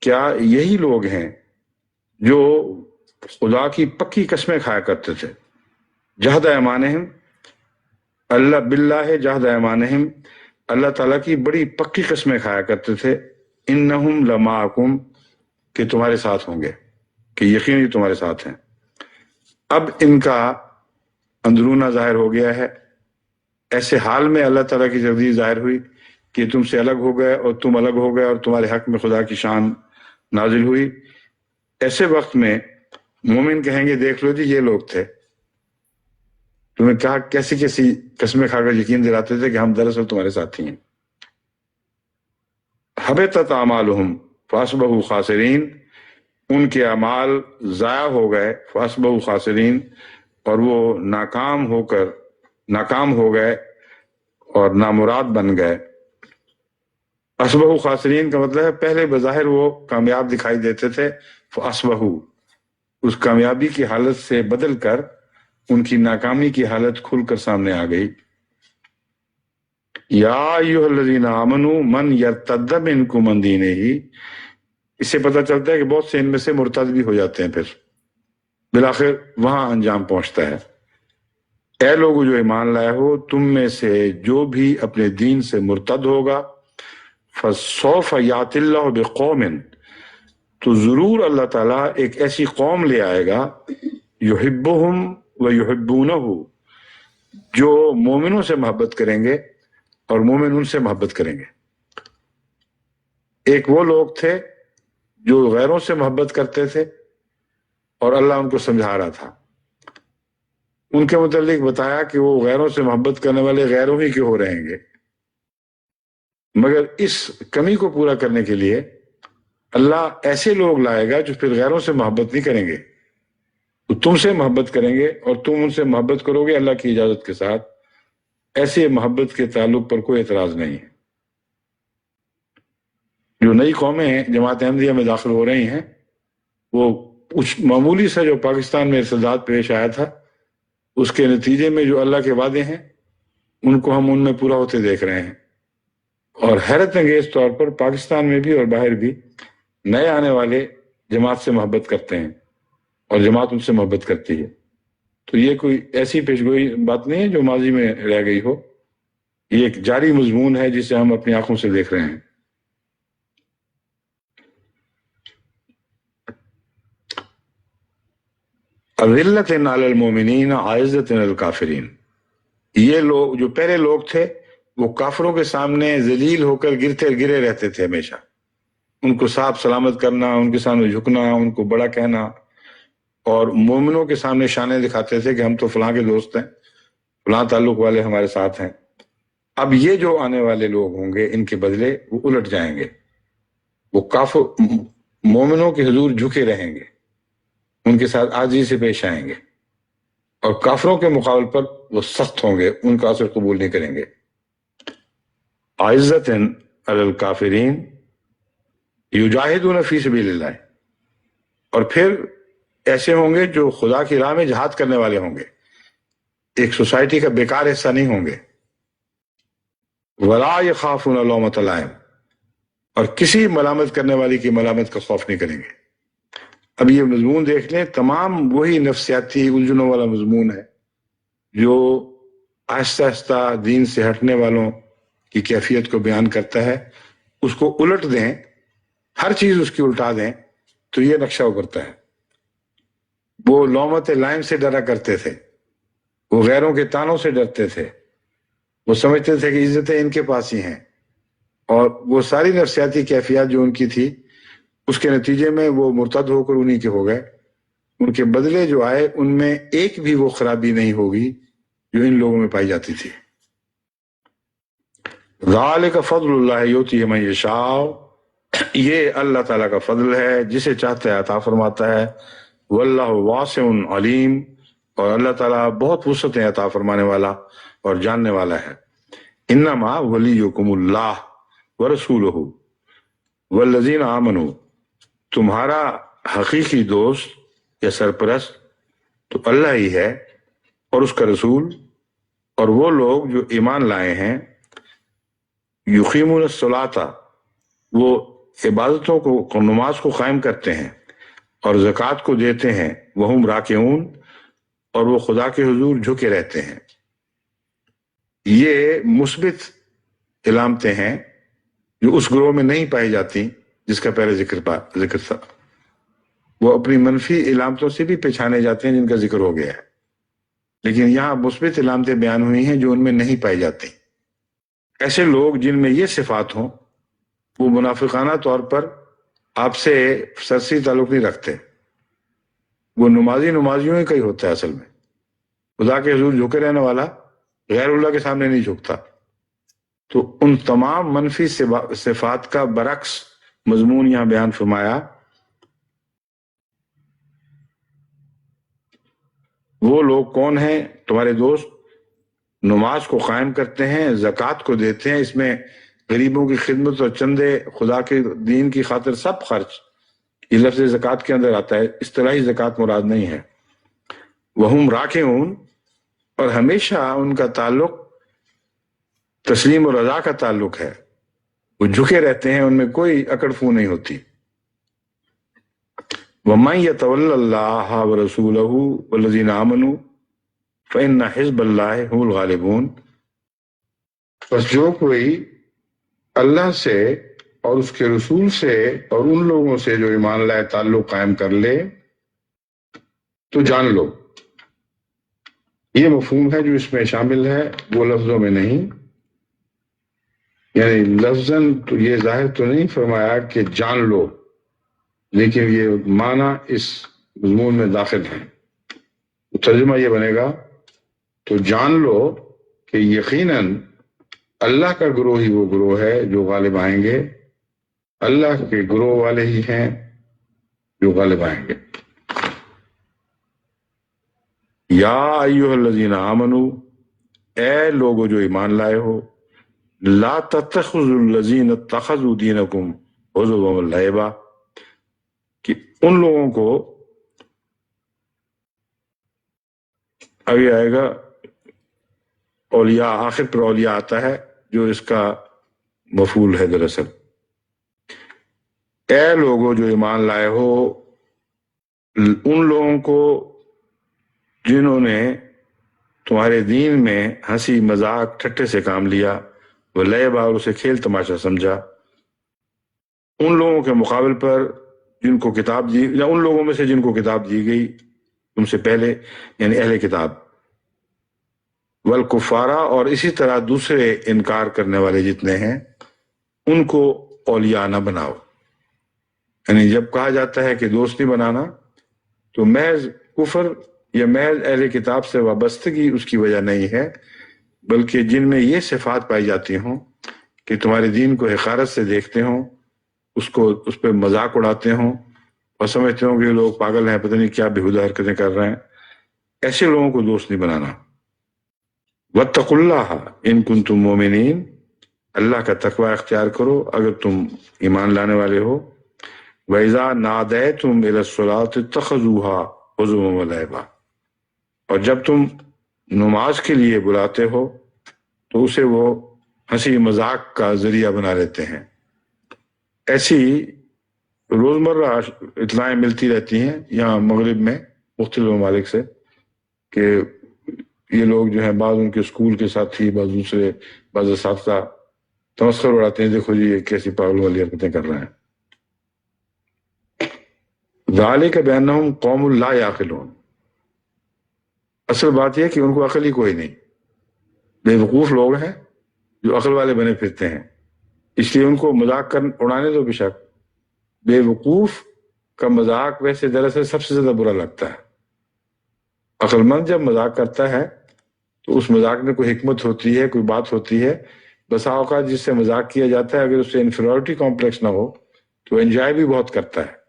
کیا یہی لوگ ہیں جو خدا کی پکی قسمیں کھایا کرتے تھے. جہد ایمانہم، اللہ باللہ جہد ایمانہم، اللہ تعالیٰ کی بڑی پکی قسمیں کھایا کرتے تھے. انہم لمعکم، کہ تمہارے ساتھ ہوں گے، کہ یقینی تمہارے ساتھ ہیں. اب ان کا اندرونہ ظاہر ہو گیا ہے. ایسے حال میں اللہ تعالیٰ کی تقدیر ظاہر ہوئی کہ تم سے الگ ہو گئے اور تم الگ ہو گئے اور تمہارے حق میں خدا کی شان نازل ہوئی. ایسے وقت میں مومن کہیں گے دیکھ لو جی یہ لوگ تھے، تمہیں کہا کیسی کیسی قسمیں کھا کر یقین دلاتے تھے کہ ہم دراصل تمہارے ساتھی ہیں. حبطت اعمالہم فاصبحوا خاسرین، ان کے اعمال ضائع ہو گئے. فاصبحوا خاسرین، اور وہ ناکام ہو گئے اور نامراد بن گئے. اصبحوا خاسرین کا مطلب ہے پہلے بظاہر وہ کامیاب دکھائی دیتے تھے، فاصبحوا، اس کامیابی کی حالت سے بدل کر ان کی ناکامی کی حالت کھل کر سامنے آ گئی۔ یا ایھا الذین آمنوا من یرتد منکم عن دینہ، اس سے پتہ چلتا ہے کہ بہت سے ان میں سے مرتد بھی ہو جاتے ہیں، پھر بالآخر وہاں انجام پہنچتا ہے۔ اے لوگو جو ایمان لائے ہو، تم میں سے جو بھی اپنے دین سے مرتد ہوگا، فَسَوْفَ یَأْتِ اللَّهُ بِقَوْمٍ، تو ضرور اللہ تعالیٰ ایک ایسی قوم لے آئے گا، یحبہم ویحبونہ، جو مومنوں سے محبت کریں گے اور مومن ان سے محبت کریں گے۔ ایک وہ لوگ تھے جو غیروں سے محبت کرتے تھے اور اللہ ان کو سمجھا رہا تھا، ان کے متعلق بتایا کہ وہ غیروں سے محبت کرنے والے غیروں ہی کے ہو رہیں گے، مگر اس کمی کو پورا کرنے کے لیے اللہ ایسے لوگ لائے گا جو پھر غیروں سے محبت نہیں کریں گے، تو تم سے محبت کریں گے اور تم ان سے محبت کرو گے اللہ کی اجازت کے ساتھ۔ ایسے محبت کے تعلق پر کوئی اعتراض نہیں ہے۔ جو نئی قومیں جماعت احمدیہ میں داخل ہو رہی ہیں، وہ کچھ معمولی سا جو پاکستان میں ارتداد پیش آیا تھا، اس کے نتیجے میں جو اللہ کے وعدے ہیں ان کو ہم ان میں پورا ہوتے دیکھ رہے ہیں، اور حیرت انگیز طور پر پاکستان میں بھی اور باہر بھی نئے آنے والے جماعت سے محبت کرتے ہیں اور جماعت ان سے محبت کرتی ہے۔ تو یہ کوئی ایسی پیشگوئی بات نہیں ہے جو ماضی میں رہ گئی ہو، یہ ایک جاری مضمون ہے جسے ہم اپنی آنکھوں سے دیکھ رہے ہیں۔ اذلۃ علی المؤمنین عزۃ علی الکافرین، یہ لوگ جو پہلے لوگ تھے وہ کافروں کے سامنے ذلیل ہو کر گرے رہتے تھے، ہمیشہ ان کو صاف سلامت کرنا، ان کے سامنے جھکنا، ان کو بڑا کہنا، اور مومنوں کے سامنے شانیں دکھاتے تھے کہ ہم تو فلاں کے دوست ہیں، فلاں تعلق والے ہمارے ساتھ ہیں۔ اب یہ جو آنے والے لوگ ہوں گے ان کے بدلے وہ الٹ جائیں گے، وہ کافر مومنوں کے حضور جھکے رہیں گے، ان کے ساتھ عاجزی سے پیش آئیں گے، اور کافروں کے مقابل پر وہ سخت ہوں گے، ان کا اثر قبول نہیں کریں گے۔ عزت علی الکافرین یجاہدون فی سبیل اللہ، اور پھر ایسے ہوں گے جو خدا کی راہ میں جہاد کرنے والے ہوں گے، ایک سوسائٹی کا بیکار حصہ نہیں ہوں گے۔ ولا یخافون لومۃ لائم، اور کسی ملامت کرنے والی کی ملامت کا خوف نہیں کریں گے۔ اب یہ مضمون دیکھ لیں، تمام وہی نفسیاتی الجھنوں والا مضمون ہے جو آہستہ آہستہ دین سے ہٹنے والوں کی کیفیت کو بیان کرتا ہے۔ اس کو الٹ دیں، ہر چیز اس کی الٹا دیں تو یہ نقشہ ابھرتا ہے۔ وہ لومت لائم سے ڈرا کرتے تھے، وہ غیروں کے تانوں سے ڈرتے تھے، وہ سمجھتے تھے کہ عزتیں ان کے پاس ہی ہیں، اور وہ ساری نفسیاتی کیفیات جو ان کی تھی اس کے نتیجے میں وہ مرتد ہو کر انہی کے ہو گئے۔ ان کے بدلے جو آئے ان میں ایک بھی وہ خرابی نہیں ہوگی جو ان لوگوں میں پائی جاتی تھی۔ ذالک فضل اللہ یؤتیہ من یشاء، یہ اللہ تعالیٰ کا فضل ہے، جسے چاہتا ہے عطا فرماتا ہے۔ واللہ واسع علیم، اور اللہ تعالیٰ بہت وسعتیں عطا فرمانے والا اور جاننے والا ہے۔ انما ولیکم اللہ ورسولہ والذین آمنوا، تمہارا حقیقی دوست یا سرپرست تو اللہ ہی ہے اور اس کا رسول، اور وہ لوگ جو ایمان لائے ہیں۔ یقیمون الصلاۃ، وہ عبادتوں کو نماز کو قائم کرتے ہیں اور زکوٰۃ کو دیتے ہیں، وہم راکعون، اور وہ خدا کے حضور جھکے رہتے ہیں۔ یہ مثبت علامتیں ہیں جو اس گروہ میں نہیں پائی جاتی جس کا پہلے ذکر تھا۔ وہ اپنی منفی علامتوں سے بھی پہچانے جاتے ہیں جن کا ذکر ہو گیا ہے، لیکن یہاں مثبت علامتیں بیان ہوئی ہیں جو ان میں نہیں پائی جاتی۔ ایسے لوگ جن میں یہ صفات ہوں وہ منافقانہ طور پر آپ سے سرسی تعلق نہیں رکھتے، وہ نمازیوں کا ہی ہوتا ہے۔ اصل میں خدا کے حضور جھکے رہنے والا غیر اللہ کے سامنے نہیں جھکتا۔ تو ان تمام منفی صفات کا برعکس مضمون یہاں بیان فرمایا۔ وہ لوگ کون ہیں تمہارے دوست؟ نماز کو قائم کرتے ہیں، زکوٰۃ کو دیتے ہیں، اس میں غریبوں کی خدمت اور چندے، خدا کے دین کی خاطر سب خرچ، یہ لفظ زکوٰۃ کے اندر آتا ہے، اصطلاحی زکوٰۃ مراد نہیں ہے۔ وہم راکعون، اور ہمیشہ ان کا تعلق تسلیم و رضا کا تعلق ہے، وہ جھکے رہتے ہیں، ان میں کوئی اکڑ فو نہیں ہوتی۔ وَمَن يَتَوَلَّ اللَّهَ وَرَسُولَهُ وَالَّذِينَ آمَنُوا فَإِنَّ حِزْبَ اللَّهِ هُمُ الْغَالِبُونَ، بس جو کوئی اللہ سے اور اس کے رسول سے اور ان لوگوں سے جو ایمان لائے تعلق قائم کر لے تو جان لو، یہ مفہوم ہے جو اس میں شامل ہے، وہ لفظوں میں نہیں، یعنی لفظاً تو یہ ظاہر تو نہیں فرمایا کہ جان لو، لیکن یہ معنی اس مضمون میں داخل ہے۔ ترجمہ یہ بنے گا تو جان لو کہ یقیناً اللہ کا گروہ ہی وہ گروہ ہے جو غالب آئیں گے، اللہ کے گروہ والے ہی ہیں جو غالب آئیں گے۔ یا ایھا الذین آمنوا، اے لوگو جو ایمان لائے ہو، لا تتخذوا الذین اتخذوا دینکم ہزوا ولعبا، کہ ان لوگوں کو، ابھی آئے گا اولیاء، آخر پر اولیاء آتا ہے جو اس کا مفعول ہے دراصل۔ اے لوگو جو ایمان لائے ہو، ان لوگوں کو جنہوں نے تمہارے دین میں ہنسی مذاق ٹھٹے سے کام لیا، وہ لعبا، اور اسے کھیل تماشا سمجھا، ان لوگوں کے مقابل پر جن کو کتاب دی، یا ان لوگوں میں سے جن کو کتاب دی گئی تم سے پہلے، یعنی اہل کتاب، والکفارہ، اور اسی طرح دوسرے انکار کرنے والے جتنے ہیں ان کو اولیاء نہ بناؤ۔ یعنی جب کہا جاتا ہے کہ دوست نہیں بنانا تو محض کفر یا محض اہل کتاب سے وابستگی اس کی وجہ نہیں ہے، بلکہ جن میں یہ صفات پائی جاتی ہوں کہ تمہارے دین کو حقارت سے دیکھتے ہوں، اس پہ مذاق اڑاتے ہوں اور سمجھتے ہوں کہ یہ لوگ پاگل ہیں، پتہ نہیں کیا بےہودہ حرکتیں کر رہے ہیں، ایسے لوگوں کو دوست نہیں بنانا۔ واتقوا اللہ ان کنتم مومنین، اللہ کا تقوی اختیار کرو اگر تم ایمان لانے والے ہو۔ وَإِذَا نَادَيْتُمْ إِلَى الصَّلَاةِ اتَّخَذُوهَا هُزُوًا وَلَعِبًا، اور جب تم نماز کے لیے بلاتے ہو تو اسے وہ ہنسی مذاق کا ذریعہ بنا لیتے ہیں۔ ایسی روزمرہ اطلاعیں ملتی رہتی ہیں یہاں مغرب میں مختلف ممالک سے کہ یہ لوگ جو ہیں، بعض ان کے اسکول کے ساتھی، بعض دوسرے، بعض اساتذہ تمسخر اڑاتے ہیں، دیکھو جی یہ کیسی پاگل والی حرکتیں کر رہے ہیں۔ ذالک بانہم قوم لا یعقلون، اصل بات یہ ہے کہ ان کو عقل ہی کوئی نہیں، بے وقوف لوگ ہیں جو عقل والے بنے پھرتے ہیں، اس لیے ان کو مذاق اڑانے دو۔ بے شک بے وقوف کا مذاق ویسے دراصل سب سے زیادہ برا لگتا ہے۔ عقل مند جب مذاق کرتا ہے تو اس مذاق میں کوئی حکمت ہوتی ہے، کوئی بات ہوتی ہے۔ بسا اوقات جس سے مذاق کیا جاتا ہے اگر اس سے انفیریورٹی کمپلیکس نہ ہو تو انجوائے بھی بہت کرتا ہے،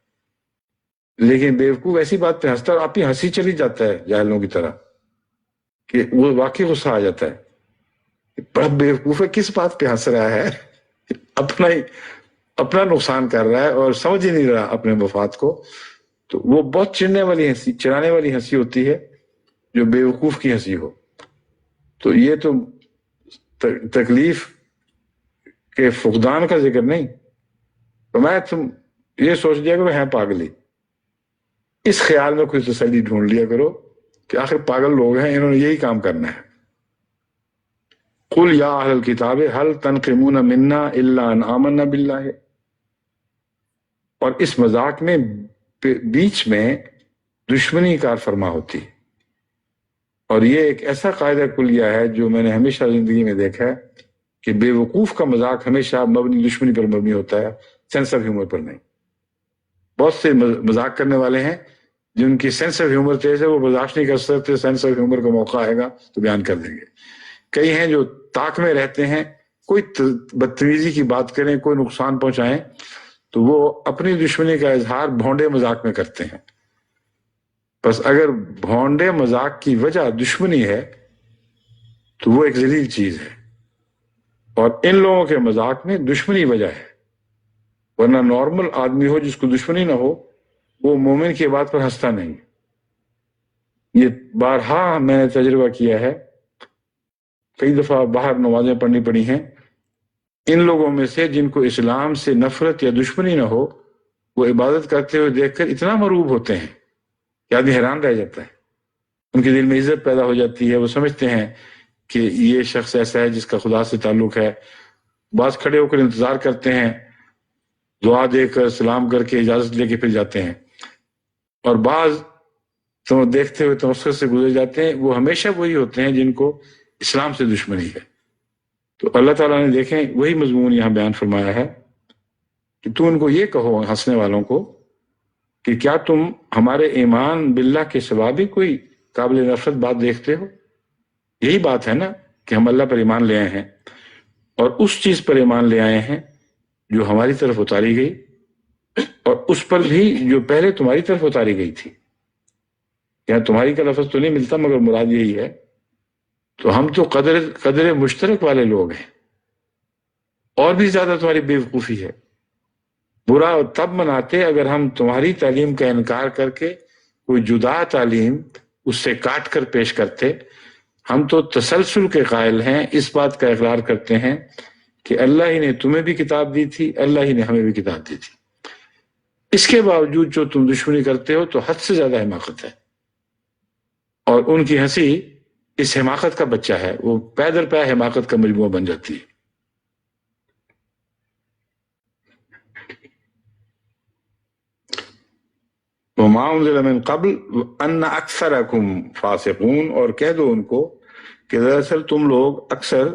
لیکن بیوقوف ایسی بات پہ ہنستا ہے اور آپ ہی ہنسی چلی جاتا ہے جاہلوں کی طرح، کہ وہ واقعی غصہ آ جاتا ہے، بڑا بیوقوف ہے، کس بات پہ ہنس رہا ہے، اپنا نقصان کر رہا ہے اور سمجھ ہی نہیں رہا اپنے مفاد کو۔ تو وہ بہت چڑھنے والی ہنسی، چڑھانے والی ہنسی ہوتی ہے جو بیوقوف کی ہنسی ہو۔ تو یہ تو تکلیف کے فقدان کا ذکر نہیں، تو میں تم یہ سوچ لیا کرو ہیں پاگلی، اس خیال میں کوئی تسلی ڈھونڈ لیا کرو کہ آخر پاگل لوگ ہیں، انہوں نے یہی کام کرنا ہے۔ قل یا اہل الکتاب هل تنقمون منا الا ان آمنا باللہ، اور اس مذاق میں بیچ میں دشمنی کار فرما ہوتی، اور یہ ایک ایسا قاعدہ کلیہ ہے جو میں نے ہمیشہ زندگی میں دیکھا ہے کہ بے وقوف کا مذاق ہمیشہ مبنی دشمنی پر مبنی ہوتا ہے، سینس آف ہیومر پر نہیں۔ بہت سے مذاق کرنے والے ہیں جن کی سینس آف ہیومر تیز ہے، وہ برداشت نہیں کر سکتے، سینس آف ہیومر کا موقع آئے گا تو بیان کر دیں گے۔ کئی ہیں جو طاق میں رہتے ہیں، کوئی بدتمیزی کی بات کریں، کوئی نقصان پہنچائیں تو وہ اپنی دشمنی کا اظہار بھونڈے مذاق میں کرتے ہیں۔ بس اگر بھونڈے مذاق کی وجہ دشمنی ہے تو وہ ایک ذلیل چیز ہے، اور ان لوگوں کے مذاق میں دشمنی وجہ ہے، ورنہ نارمل آدمی ہو جس کو دشمنی نہ ہو وہ مومن کی بات پر ہنستا نہیں. یہ بارہا میں نے تجربہ کیا ہے، کئی دفعہ باہر نمازیں پڑھنی پڑی ہیں. ان لوگوں میں سے جن کو اسلام سے نفرت یا دشمنی نہ ہو، وہ عبادت کرتے ہوئے دیکھ کر اتنا مرعوب ہوتے ہیں کہ آدمی حیران رہ جاتا ہے. ان کے دل میں عزت پیدا ہو جاتی ہے، وہ سمجھتے ہیں کہ یہ شخص ایسا ہے جس کا خدا سے تعلق ہے. بعض کھڑے ہو کر انتظار کرتے ہیں، دعا دے کر سلام کر کے اجازت لے کے پھر جاتے ہیں، اور بعض تو دیکھتے ہوئے تمسخر سے گزر جاتے ہیں. وہ ہمیشہ وہی ہوتے ہیں جن کو اسلام سے دشمنی ہے. تو اللہ تعالیٰ نے دیکھیں وہی مضمون یہاں بیان فرمایا ہے کہ تو ان کو یہ کہو، ہنسنے والوں کو، کہ کیا تم ہمارے ایمان باللہ کے سوا بھی کوئی قابل نفرت بات دیکھتے ہو؟ یہی بات ہے نا کہ ہم اللہ پر ایمان لے آئے ہیں، اور اس چیز پر ایمان لے آئے ہیں جو ہماری طرف اتاری گئی، اور اس پر بھی جو پہلے تمہاری طرف اتاری گئی تھی. یہاں تمہاری کا لفظ تو نہیں ملتا مگر مراد یہی ہے. تو ہم تو قدر مشترک والے لوگ ہیں، اور بھی زیادہ تمہاری بے وقوفی ہے. برا تب مناتے اگر ہم تمہاری تعلیم کا انکار کر کے کوئی جدا تعلیم اس سے کاٹ کر پیش کرتے. ہم تو تسلسل کے قائل ہیں، اس بات کا اقرار کرتے ہیں کہ اللہ ہی نے تمہیں بھی کتاب دی تھی، اللہ ہی نے ہمیں بھی کتاب دی تھی. اس کے باوجود جو تم دشمنی کرتے ہو تو حد سے زیادہ حماقت ہے. اور ان کی ہنسی اس حماقت کا بچہ ہے، وہ پے در پے حماقت کا مجموعہ بن جاتی ہے. وَمَا أُنزِلَ مِن قَبْلُ وَأَنَّ أَكْثَرَكُمْ فَاسِقُونَ، اور کہہ دو ان کو کہ دراصل تم لوگ اکثر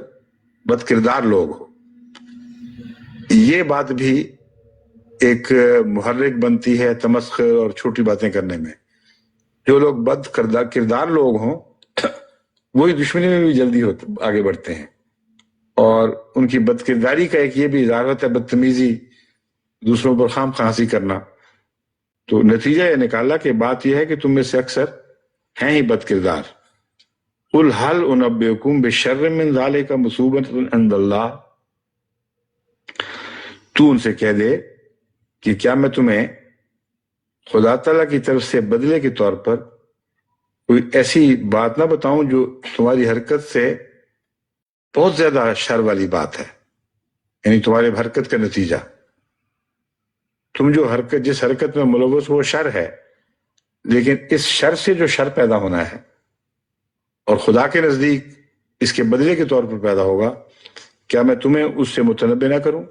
بد کردار لوگ ہو. یہ بات بھی ایک محرک بنتی ہے تمسخر اور چھوٹی باتیں کرنے میں. جو لوگ بد کردار لوگ ہوں وہی دشمنی میں بھی جلدی آگے بڑھتے ہیں، اور ان کی بد کرداری کا ایک یہ بھی اظہار ہوتا ہے بدتمیزی، دوسروں پر خام خاصی کرنا. تو نتیجہ یہ نکالا کہ بات یہ ہے کہ تم میں سے اکثر ہیں ہی بد کردار. قُلْ هَلْ أُنَبِّئُكُمْ بِشَرٍّ مِّن ذَلِكَ مُصِيبَةً عِندَ اللَّهِ، تو ان سے کہہ دے کہ کیا میں تمہیں خدا تعالیٰ کی طرف سے بدلے کے طور پر کوئی ایسی بات نہ بتاؤں جو تمہاری حرکت سے بہت زیادہ شر والی بات ہے، یعنی تمہارے حرکت کا نتیجہ. تم جس حرکت میں ملوث وہ شر ہے، لیکن اس شر سے جو شر پیدا ہونا ہے اور خدا کے نزدیک اس کے بدلے کے طور پر پیدا ہوگا، کیا میں تمہیں اس سے متنبع نہ کروں؟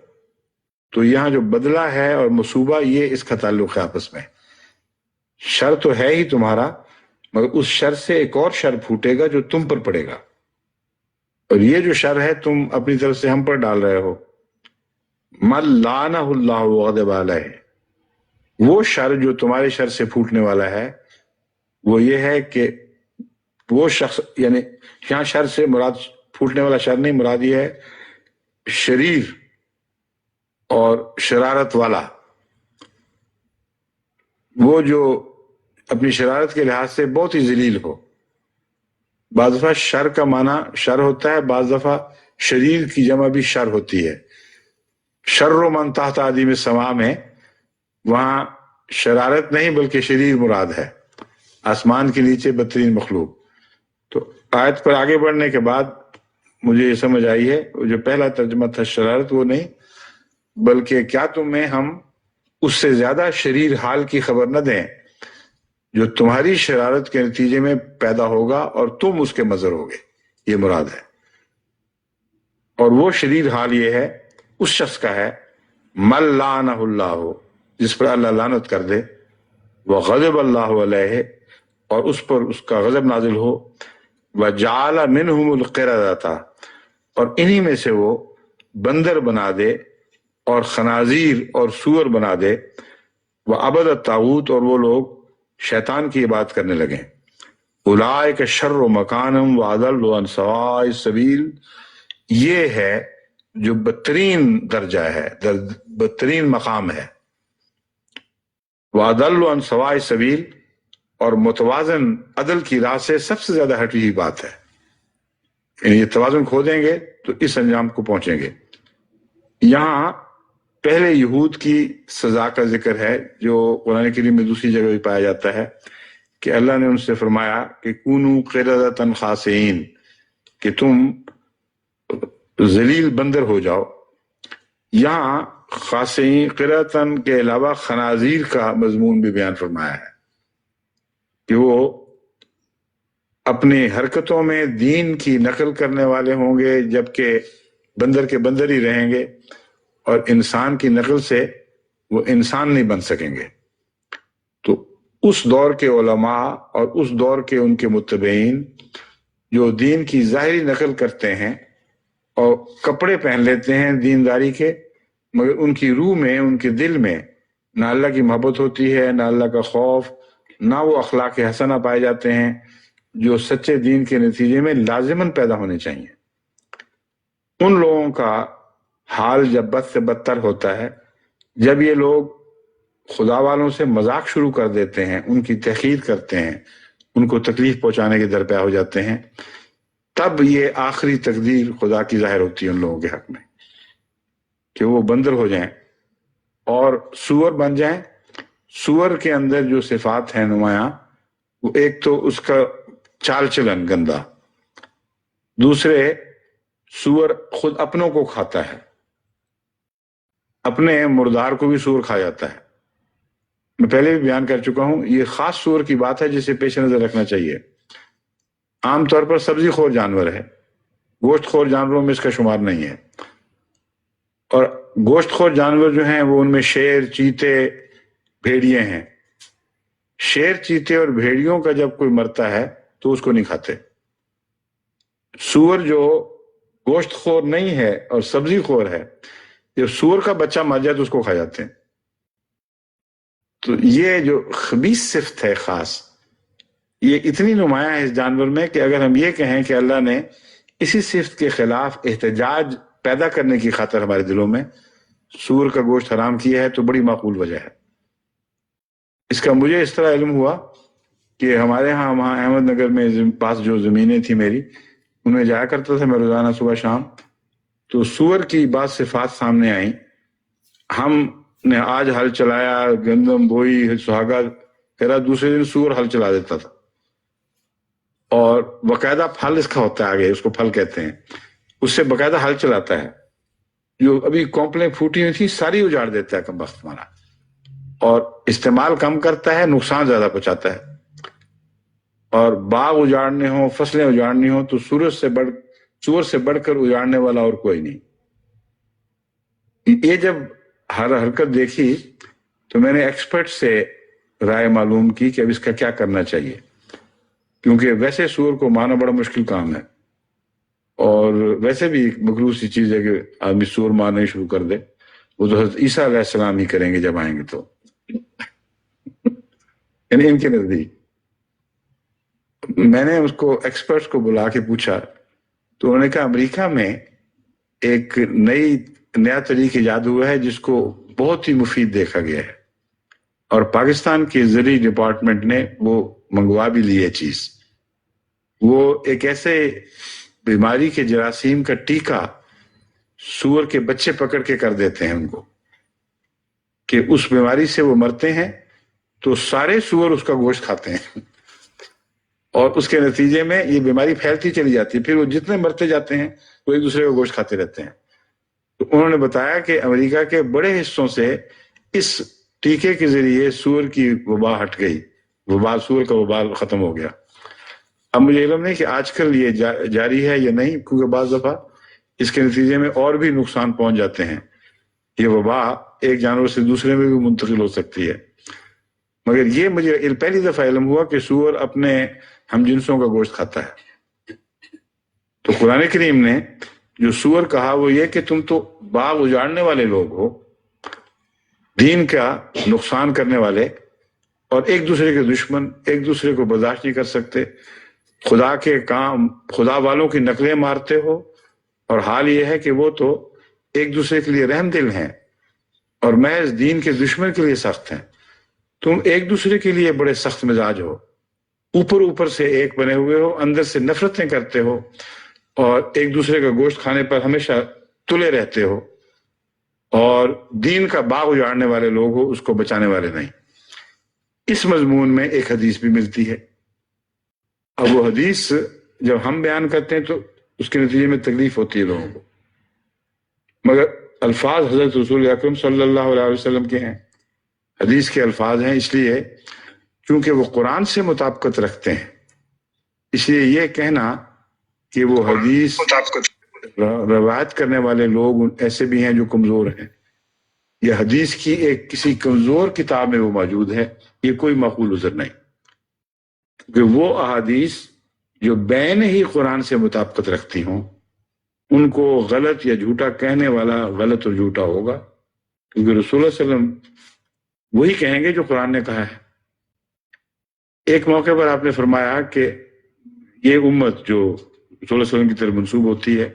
تو یہاں جو بدلہ ہے اور مصوبہ، یہ اس کا تعلق ہے آپس میں. شر تو ہے ہی تمہارا، مگر اس شر سے ایک اور شر پھوٹے گا جو تم پر پڑے گا، اور یہ جو شر ہے تم اپنی طرف سے ہم پر ڈال رہے ہو. مَن لَعَنَهُ اللَّهُ وَغَضِبَ عَلَيْهِ، وہ شر جو تمہارے شر سے پھوٹنے والا ہے وہ یہ ہے کہ وہ شخص، یعنی یہاں شر سے مراد پھوٹنے والا شر نہیں، مراد یہ ہے شریر اور شرارت والا، وہ جو اپنی شرارت کے لحاظ سے بہت ہی ذلیل ہو. بعض دفعہ شر کا معنی شر ہوتا ہے، بعض دفعہ شریر کی جمع بھی شر ہوتی ہے. شر من تحت عدیم السماء میں وہاں شرارت نہیں بلکہ شریر مراد ہے، آسمان کے نیچے بدترین مخلوق. تو آیت پر آگے بڑھنے کے بعد مجھے یہ سمجھ آئی ہے جو پہلا ترجمہ تھا شرارت وہ نہیں، بلکہ کیا تمہیں ہم اس سے زیادہ شریر حال کی خبر نہ دیں جو تمہاری شرارت کے نتیجے میں پیدا ہوگا اور تم اس کے مظہر ہوگے، یہ مراد ہے. اور وہ شریر حال یہ ہے اس شخص کا ہے مَن لَعَنَهُ اللَّهُ، جس پر اللہ لعنت کر دے، وَغَضِبَ اللَّهُ عَلَيْهِ، اور اس پر اس کا غضب نازل ہو، وَجَعَلَ مِنْهُمُ الْقِرَدَةَ، اور انہی میں سے وہ بندر بنا دے اور خنازیر اور سور بنا دے، وَعَبَدَ الطاغوت، اور وہ لوگ شیطان کی عبادت کرنے لگیں. أُولَٰئِکَ شَرُّ مَکَانًا وَأَضَلُّ عَنْ سَوَاءِ السَّبِیلِ، یہ ہے جو بدترین درجہ ہے، بدترین مقام ہے. وَأَضَلُّ عَنْ سَوَاءِ السَّبِیلِ، اور متوازن عدل کی راہ سے سب سے زیادہ ہٹی ہوئی بات ہے. یعنی یہ توازن کھو دیں گے تو اس انجام کو پہنچیں گے. یہاں پہلے یہود کی سزا کا ذکر ہے جو قرآن کریم میں دوسری جگہ بھی پایا جاتا ہے کہ اللہ نے ان سے فرمایا کہ کونو قردۃ خاسئین، کہ تم ذلیل بندر ہو جاؤ۔ یہاں خاسئین قردۃ کے علاوہ خنازیر کا مضمون بھی بیان فرمایا ہے کہ وہ اپنی حرکتوں میں دین کی نقل کرنے والے ہوں گے جبکہ بندر کے بندر ہی رہیں گے، اور انسان کی نقل سے وہ انسان نہیں بن سکیں گے۔ تو اس دور کے علماء اور اس دور کے ان کے متبعین جو دین کی ظاہری نقل کرتے ہیں اور کپڑے پہن لیتے ہیں دینداری کے، مگر ان کی روح میں، ان کے دل میں نہ اللہ کی محبت ہوتی ہے، نہ اللہ کا خوف، نہ وہ اخلاق حسنہ پائے جاتے ہیں جو سچے دین کے نتیجے میں لازماً پیدا ہونے چاہیے۔ ان لوگوں کا حال جب بد سے بدتر ہوتا ہے جب یہ لوگ خدا والوں سے مذاق شروع کر دیتے ہیں، ان کی تحقیر کرتے ہیں، ان کو تکلیف پہنچانے کے درپے ہو جاتے ہیں، تب یہ آخری تقدیر خدا کی ظاہر ہوتی ہے ان لوگوں کے حق میں کہ وہ بندر ہو جائیں اور سور بن جائیں۔ سور کے اندر جو صفات ہیں نمایاں، وہ ایک تو اس کا چال چلن گندا، دوسرے سور خود اپنوں کو کھاتا ہے، اپنے مردار کو بھی سور کھا جاتا ہے۔ میں پہلے بھی بیان کر چکا ہوں، یہ خاص سور کی بات ہے جسے پیش نظر رکھنا چاہیے۔ عام طور پر سبزی خور جانور ہے، گوشت خور جانوروں میں اس کا شمار نہیں ہے، اور گوشت خور جانور جو ہیں وہ ان میں شیر، چیتے، بھیڑیے ہیں۔ شیر، چیتے اور بھیڑیوں کا جب کوئی مرتا ہے تو اس کو نہیں کھاتے۔ سور جو گوشت خور نہیں ہے اور سبزی خور ہے، جب سور کا بچہ مر جائے تو اس کو کھا جاتے ہیں۔ تو یہ جو خبیث صفت ہے خاص، یہ اتنی نمایاں ہے اس جانور میں کہ اگر ہم یہ کہیں کہ اللہ نے اسی صفت کے خلاف احتجاج پیدا کرنے کی خاطر ہمارے دلوں میں سور کا گوشت حرام کیا ہے تو بڑی معقول وجہ ہے۔ اس کا مجھے اس طرح علم ہوا کہ ہمارے ہاں وہاں احمد نگر میں پاس جو زمینیں تھی میری، ان میں جایا کرتا تھا میں روزانہ صبح شام، تو سور کی بعض صفات سامنے آئیں۔ ہم نے آج ہل چلایا، گندم بوئی، سہاگا کرا، دوسرے دن سور ہل چلا دیتا تھا، اور باقاعدہ پھل اس کا ہوتا ہے آگے، اس کو پھل کہتے ہیں، اس سے باقاعدہ ہل چلاتا ہے، جو ابھی کونپلیں پھوٹی ہوئی تھی ساری اجاڑ دیتا ہے کم وقت ہمارا، اور استعمال کم کرتا ہے، نقصان زیادہ پہنچاتا ہے۔ اور باغ اجاڑنے ہوں، فصلیں اجاڑنی ہوں تو سور سے بڑھ کر اجاڑنے والا اور کوئی نہیں۔ یہ جب ہر حرکت دیکھی تو میں نے ایکسپرٹ سے رائے معلوم کی کہ اب اس کا کیا کرنا چاہیے، کیونکہ ویسے سور کو مارنا بڑا مشکل کام ہے، اور ویسے بھی ایک مکروہ سی چیز ہے کہ آدمی سور مارنا ہی شروع کر دے، وہ تو حضرت عیسیٰ علیہ السلام ہی کریں گے جب آئیں گے تو، یعنی ان کے نزدیک۔ میں نے اس کو ایکسپرٹس کو بلا کے پوچھا تو انہوں نے کہا امریکہ میں ایک نیا طریق ایجاد ہوا ہے جس کو بہت ہی مفید دیکھا گیا ہے، اور پاکستان کے زرعی ڈپارٹمنٹ نے وہ منگوا بھی لی ہے چیز۔ وہ ایک ایسے بیماری کے جراثیم کا ٹیکہ سور کے بچے پکڑ کے کر دیتے ہیں ان کو کہ اس بیماری سے وہ مرتے ہیں تو سارے سور اس کا گوشت کھاتے ہیں، اور اس کے نتیجے میں یہ بیماری پھیلتی چلی جاتی ہے، پھر وہ جتنے مرتے جاتے ہیں وہ ایک دوسرے کا گوشت کھاتے رہتے ہیں۔ تو انہوں نے بتایا کہ امریکہ کے بڑے حصوں سے اس ٹیکے کے ذریعے سور کی وبا ہٹ گئی، سور کا وبال ختم ہو گیا۔ اب مجھے علم نہیں کہ آج کل یہ جاری ہے یا نہیں، کیونکہ بعض دفعہ اس کے نتیجے میں اور بھی نقصان پہنچ جاتے ہیں، یہ وبا ایک جانور سے دوسرے میں بھی منتقل ہو سکتی ہے۔ مگر یہ مجھے پہلی دفعہ علم ہوا کہ سور اپنے ہم جنسوں کا گوشت کھاتا ہے۔ تو قرآن کریم نے جو سور کہا وہ یہ کہ تم تو باغ اجاڑنے والے لوگ ہو، دین کا نقصان کرنے والے، اور ایک دوسرے کے دشمن، ایک دوسرے کو برداشت نہیں کر سکتے، خدا کے کام، خدا والوں کی نقلیں مارتے ہو، اور حال یہ ہے کہ وہ تو ایک دوسرے کے لیے رحم دل ہیں اور محض دین کے دشمن کے لیے سخت ہیں۔ تم ایک دوسرے کے لیے بڑے سخت مزاج ہو، اوپر سے ایک بنے ہوئے ہو، اندر سے نفرتیں کرتے ہو، اور ایک دوسرے کا گوشت کھانے پر ہمیشہ تلے رہتے ہو۔ اور دین کا باغ اجاڑنے والے لوگ ہو اس کو بچانے والے نہیں۔ اس مضمون میں ایک حدیث بھی ملتی ہے۔ اب وہ حدیث جب ہم بیان کرتے ہیں تو اس کے نتیجے میں تکلیف ہوتی ہے لوگوں کو، مگر الفاظ حضرت رسول اکرم صلی اللہ علیہ وسلم کے ہیں، حدیث کے الفاظ ہیں، اس لیے چونکہ وہ قرآن سے مطابقت رکھتے ہیں، اس لیے یہ کہنا کہ وہ حدیث روایت کرنے والے لوگ ایسے بھی ہیں جو کمزور ہیں، یہ حدیث کی ایک کسی کمزور کتاب میں وہ موجود ہے، یہ کوئی معقول عذر نہیں، کہ وہ احادیث جو بین ہی قرآن سے مطابقت رکھتی ہوں ان کو غلط یا جھوٹا کہنے والا غلط اور جھوٹا ہوگا، کیونکہ رسول اللہ علیہ وسلم وہی کہیں گے جو قرآن نے کہا ہے۔ ایک موقع پر آپ نے فرمایا کہ یہ امت جو رسول اللہ علیہ وسلم کی طرف منسوب ہوتی ہے،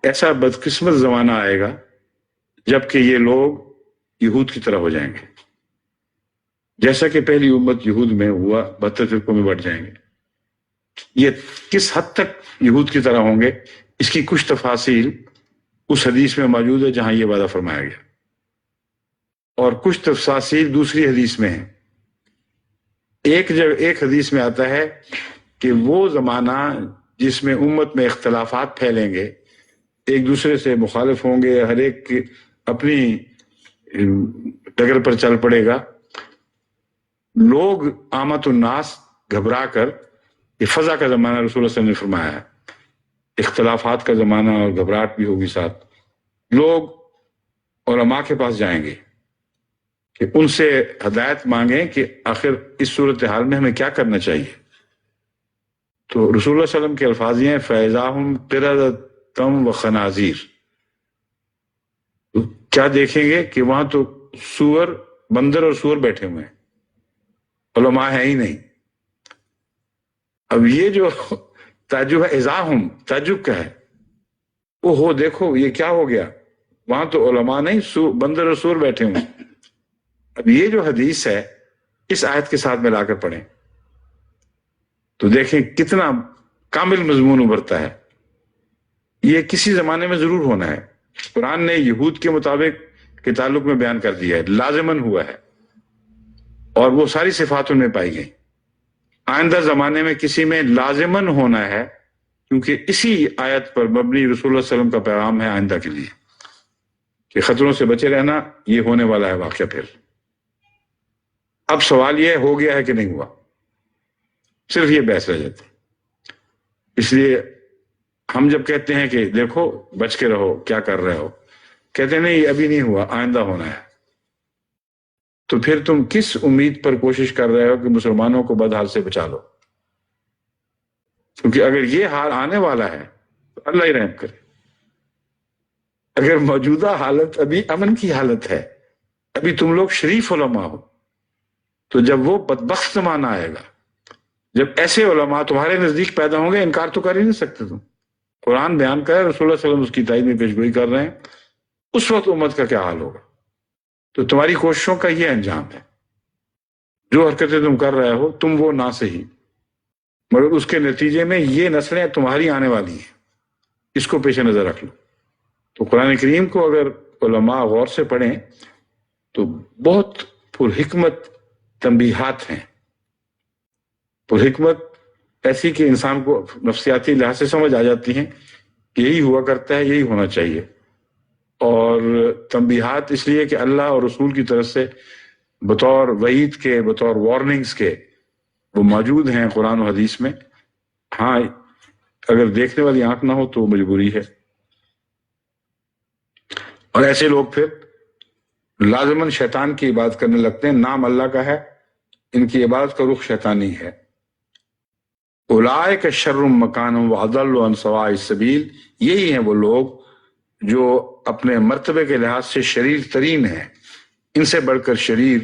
ایسا بدقسمت زمانہ آئے گا جبکہ یہ لوگ یہود کی طرح ہو جائیں گے، جیسا کہ پہلی امت یہود میں ہوا، 72 فرقوں میں بٹ جائیں گے۔ یہ کس حد تک یہود کی طرح ہوں گے اس کی کچھ تفاصیل اس حدیث میں موجود ہے جہاں یہ وعدہ فرمایا گیا، اور کچھ تفاصیل دوسری حدیث میں ہیں۔ ایک حدیث میں آتا ہے کہ وہ زمانہ جس میں امت میں اختلافات پھیلیں گے، ایک دوسرے سے مخالف ہوں گے، ہر ایک اپنی ڈگر پر چل پڑے گا، لوگ عامت الناس گھبرا کر، یہ فضا کا زمانہ رسول اللہ صلی اللہ علیہ وسلم نے فرمایا ہے، اختلافات کا زمانہ اور گھبراہٹ بھی ہوگی ساتھ، لوگ علماء کے پاس جائیں گے کہ ان سے ہدایت مانگیں کہ آخر اس صورتحال میں ہمیں کیا کرنا چاہیے۔ تو رسول اللہ صلی اللہ علیہ وسلم کے الفاظ ہیں فَإِذَا هُمْ قِرَدَةٌ وَخَنَازِيرٌ، کیا دیکھیں گے کہ وہاں تو سور، بندر اور سور بیٹھے ہوئے ہیں، علماء ہیں ہی نہیں۔ اب یہ جو تعجب ہے، اذا ہم، تعجب کا ہے، او ہو دیکھو یہ کیا ہو گیا، وہاں تو علماء نہیں، بندر اور سور بیٹھے ہوئے ہیں۔ اب یہ جو حدیث ہے اس آیت کے ساتھ ملا کر پڑھیں تو دیکھیں کتنا کامل مضمون ابھرتا ہے۔ یہ کسی زمانے میں ضرور ہونا ہے، قرآن نے یہود کے مطابق کے تعلق میں بیان کر دیا ہے، لازماً ہوا ہے، اور وہ ساری صفات ان میں پائی گئیں۔ آئندہ زمانے میں کسی میں لازماً ہونا ہے، کیونکہ اسی آیت پر مبنی رسول اللہ صلی اللہ علیہ وسلم کا پیغام ہے آئندہ کے لیے کہ خطروں سے بچے رہنا، یہ ہونے والا ہے واقعہ۔ پھر اب سوال یہ ہو گیا ہے کہ نہیں ہوا، صرف یہ بحث رہ جاتی۔ اس لیے ہم جب کہتے ہیں کہ دیکھو بچ کے رہو، کیا کر رہے ہو، کہتے ہیں نہیں ابھی نہیں ہوا، آئندہ ہونا ہے، تو پھر تم کس امید پر کوشش کر رہے ہو کہ مسلمانوں کو بد حال سے بچا لو؟ کیونکہ اگر یہ حال آنے والا ہے تو اللہ ہی رحم کرے۔ اگر موجودہ حالت ابھی امن کی حالت ہے، ابھی تم لوگ شریف علماء ہو، تو جب وہ بدبخت زمانہ آئے گا، جب ایسے علماء تمہارے نزدیک پیدا ہوں گے، انکار تو کر ہی نہیں سکتے تم۔ قرآن بیان کر، رسول اللہ صلی اللہ علیہ وسلم اس کی تائید میں پیشگوئی کر رہے ہیں، اس وقت امت کا کیا حال ہوگا؟ تو تمہاری کوششوں کا یہ انجام ہے، جو حرکتیں تم کر رہے ہو تم وہ نہ صحیح، مگر اس کے نتیجے میں یہ نسلیں تمہاری آنے والی ہیں، اس کو پیش نظر رکھ لو۔ تو قرآن کریم کو اگر علماء غور سے پڑھیں تو بہت پرحکمت تنبیہات ہیں، پرحکمت ایسی کہ انسان کو نفسیاتی لحاظ سے سمجھ آ جاتی ہیں کہ یہی ہوا کرتا ہے، یہی ہونا چاہیے، اور تنبیہات اس لیے کہ اللہ اور رسول کی طرف سے بطور وعید کے، بطور وارننگز کے وہ موجود ہیں قرآن و حدیث میں۔ ہاں اگر دیکھنے والی آنکھ نہ ہو تو مجبوری ہے، اور ایسے لوگ پھر لازماً شیطان کی عبادت کرنے لگتے ہیں، نام اللہ کا ہے، ان کی عبادت کا رخ شیطانی ہے۔ اولئک شر مکانا واضل عن سواء السبیل، یہی ہیں وہ لوگ جو اپنے مرتبے کے لحاظ سے شریر ترین ہیں، ان سے بڑھ کر شریر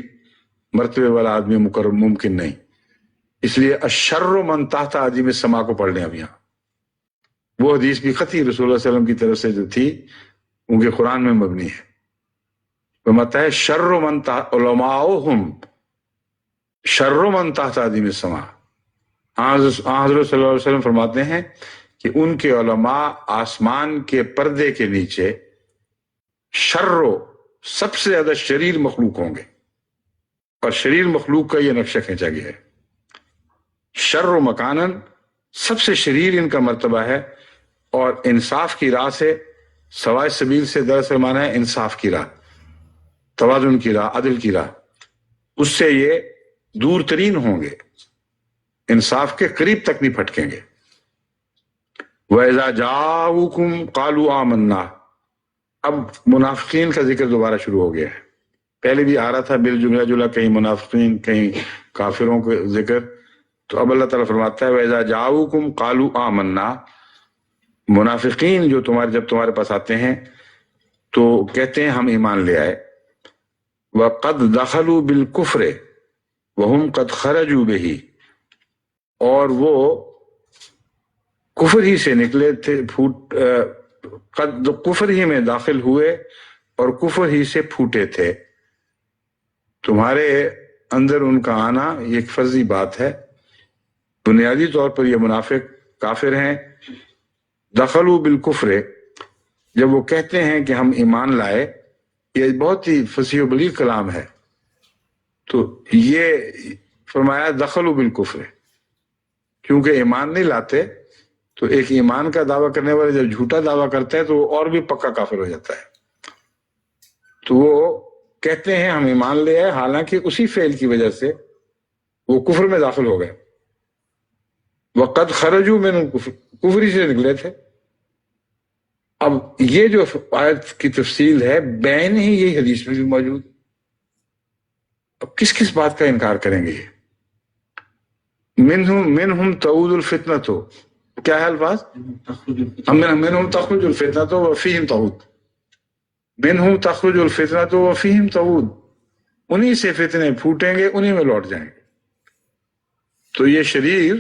مرتبے والا آدمی مقرر ممکن نہیں۔ اس لیے الشر من تحت عظیم السماء کو پڑھ لیں اب یہاں، وہ حدیث بھی قطعی رسول اللہ صلی اللہ علیہ وسلم کی طرف سے جو تھی ان کے قرآن میں مبنی ہے۔ فرماتا ہے شر من تحت علماؤہم شر من تحت عظیم السماء، حضرت صلی اللہ علیہ وسلم فرماتے ہیں کہ ان کے علماء آسمان کے پردے کے نیچے شر سب سے زیادہ شریر مخلوق ہوں گے، اور شریر مخلوق کا یہ نقشہ کھینچا گیا ہے۔ شر و مکانن، سب سے شریر ان کا مرتبہ ہے، اور انصاف کی راہ سے، سوائے سبیل سے دراصل مانا ہے انصاف کی راہ، توازن کی راہ، عدل کی راہ، اس سے یہ دور ترین ہوں گے، انصاف کے قریب تک نہیں پھٹکیں گے۔ وَإِذَا جَاءُوكُمْ قَالُوا آمَنَّا، اب منافقین کا ذکر دوبارہ شروع ہو گیا ہے، پہلے بھی آ رہا تھا بالجملہ جملہ، کہیں منافقین کہیں کافروں کا ذکر، تو اب اللہ تعالیٰ فرماتا ہے وَإِذَا جَاءُوكُمْ قَالُوا آمَنَّا، منافقین جو جب تمہارے پاس آتے ہیں تو کہتے ہیں ہم ایمان لے آئے، وَقَدْ دَخَلُوا بِالْكُفْرِ وَهُمْ قَدْ خَرَجُوا بِهِ، اور وہ کفر ہی سے نکلے تھے، کفر ہی میں داخل ہوئے اور کفر ہی سے پھوٹے تھے۔ تمہارے اندر ان کا آنا یہ ایک فرضی بات ہے، بنیادی طور پر یہ منافق کافر ہیں۔ دخلوا بالکفر، جب وہ کہتے ہیں کہ ہم ایمان لائے، یہ بہت ہی فصیح و بلیغ کلام ہے، تو یہ فرمایا دخلوا بالکفر، کیونکہ ایمان نہیں لاتے، تو ایک ایمان کا دعویٰ کرنے والے جب جھوٹا دعویٰ کرتا ہے تو وہ اور بھی پکا کافر ہو جاتا ہے۔ تو وہ کہتے ہیں ہم ایمان لے آئے، حالانکہ اسی فعل کی وجہ سے وہ کفر میں داخل ہو گئے۔ وَقَدْ خَرَجُوا مِنَ الْكُفْرِ، کفر ہی سے نکلے تھے۔ اب یہ جو آیت کی تفصیل ہے بین ہی یہی حدیث میں بھی موجود، اب کس کس بات کا انکار کریں گے؟ منہم تعود الفتنۃ، کیا ہے الفاظ؟ منہم تخرج الفتنۃ وفیہم تعود، منہم تخرج الفتنۃ وفیہم تعود، انہی سے فتنے پھوٹیں گے، انہی میں لوٹ جائیں گے۔ تو یہ شریر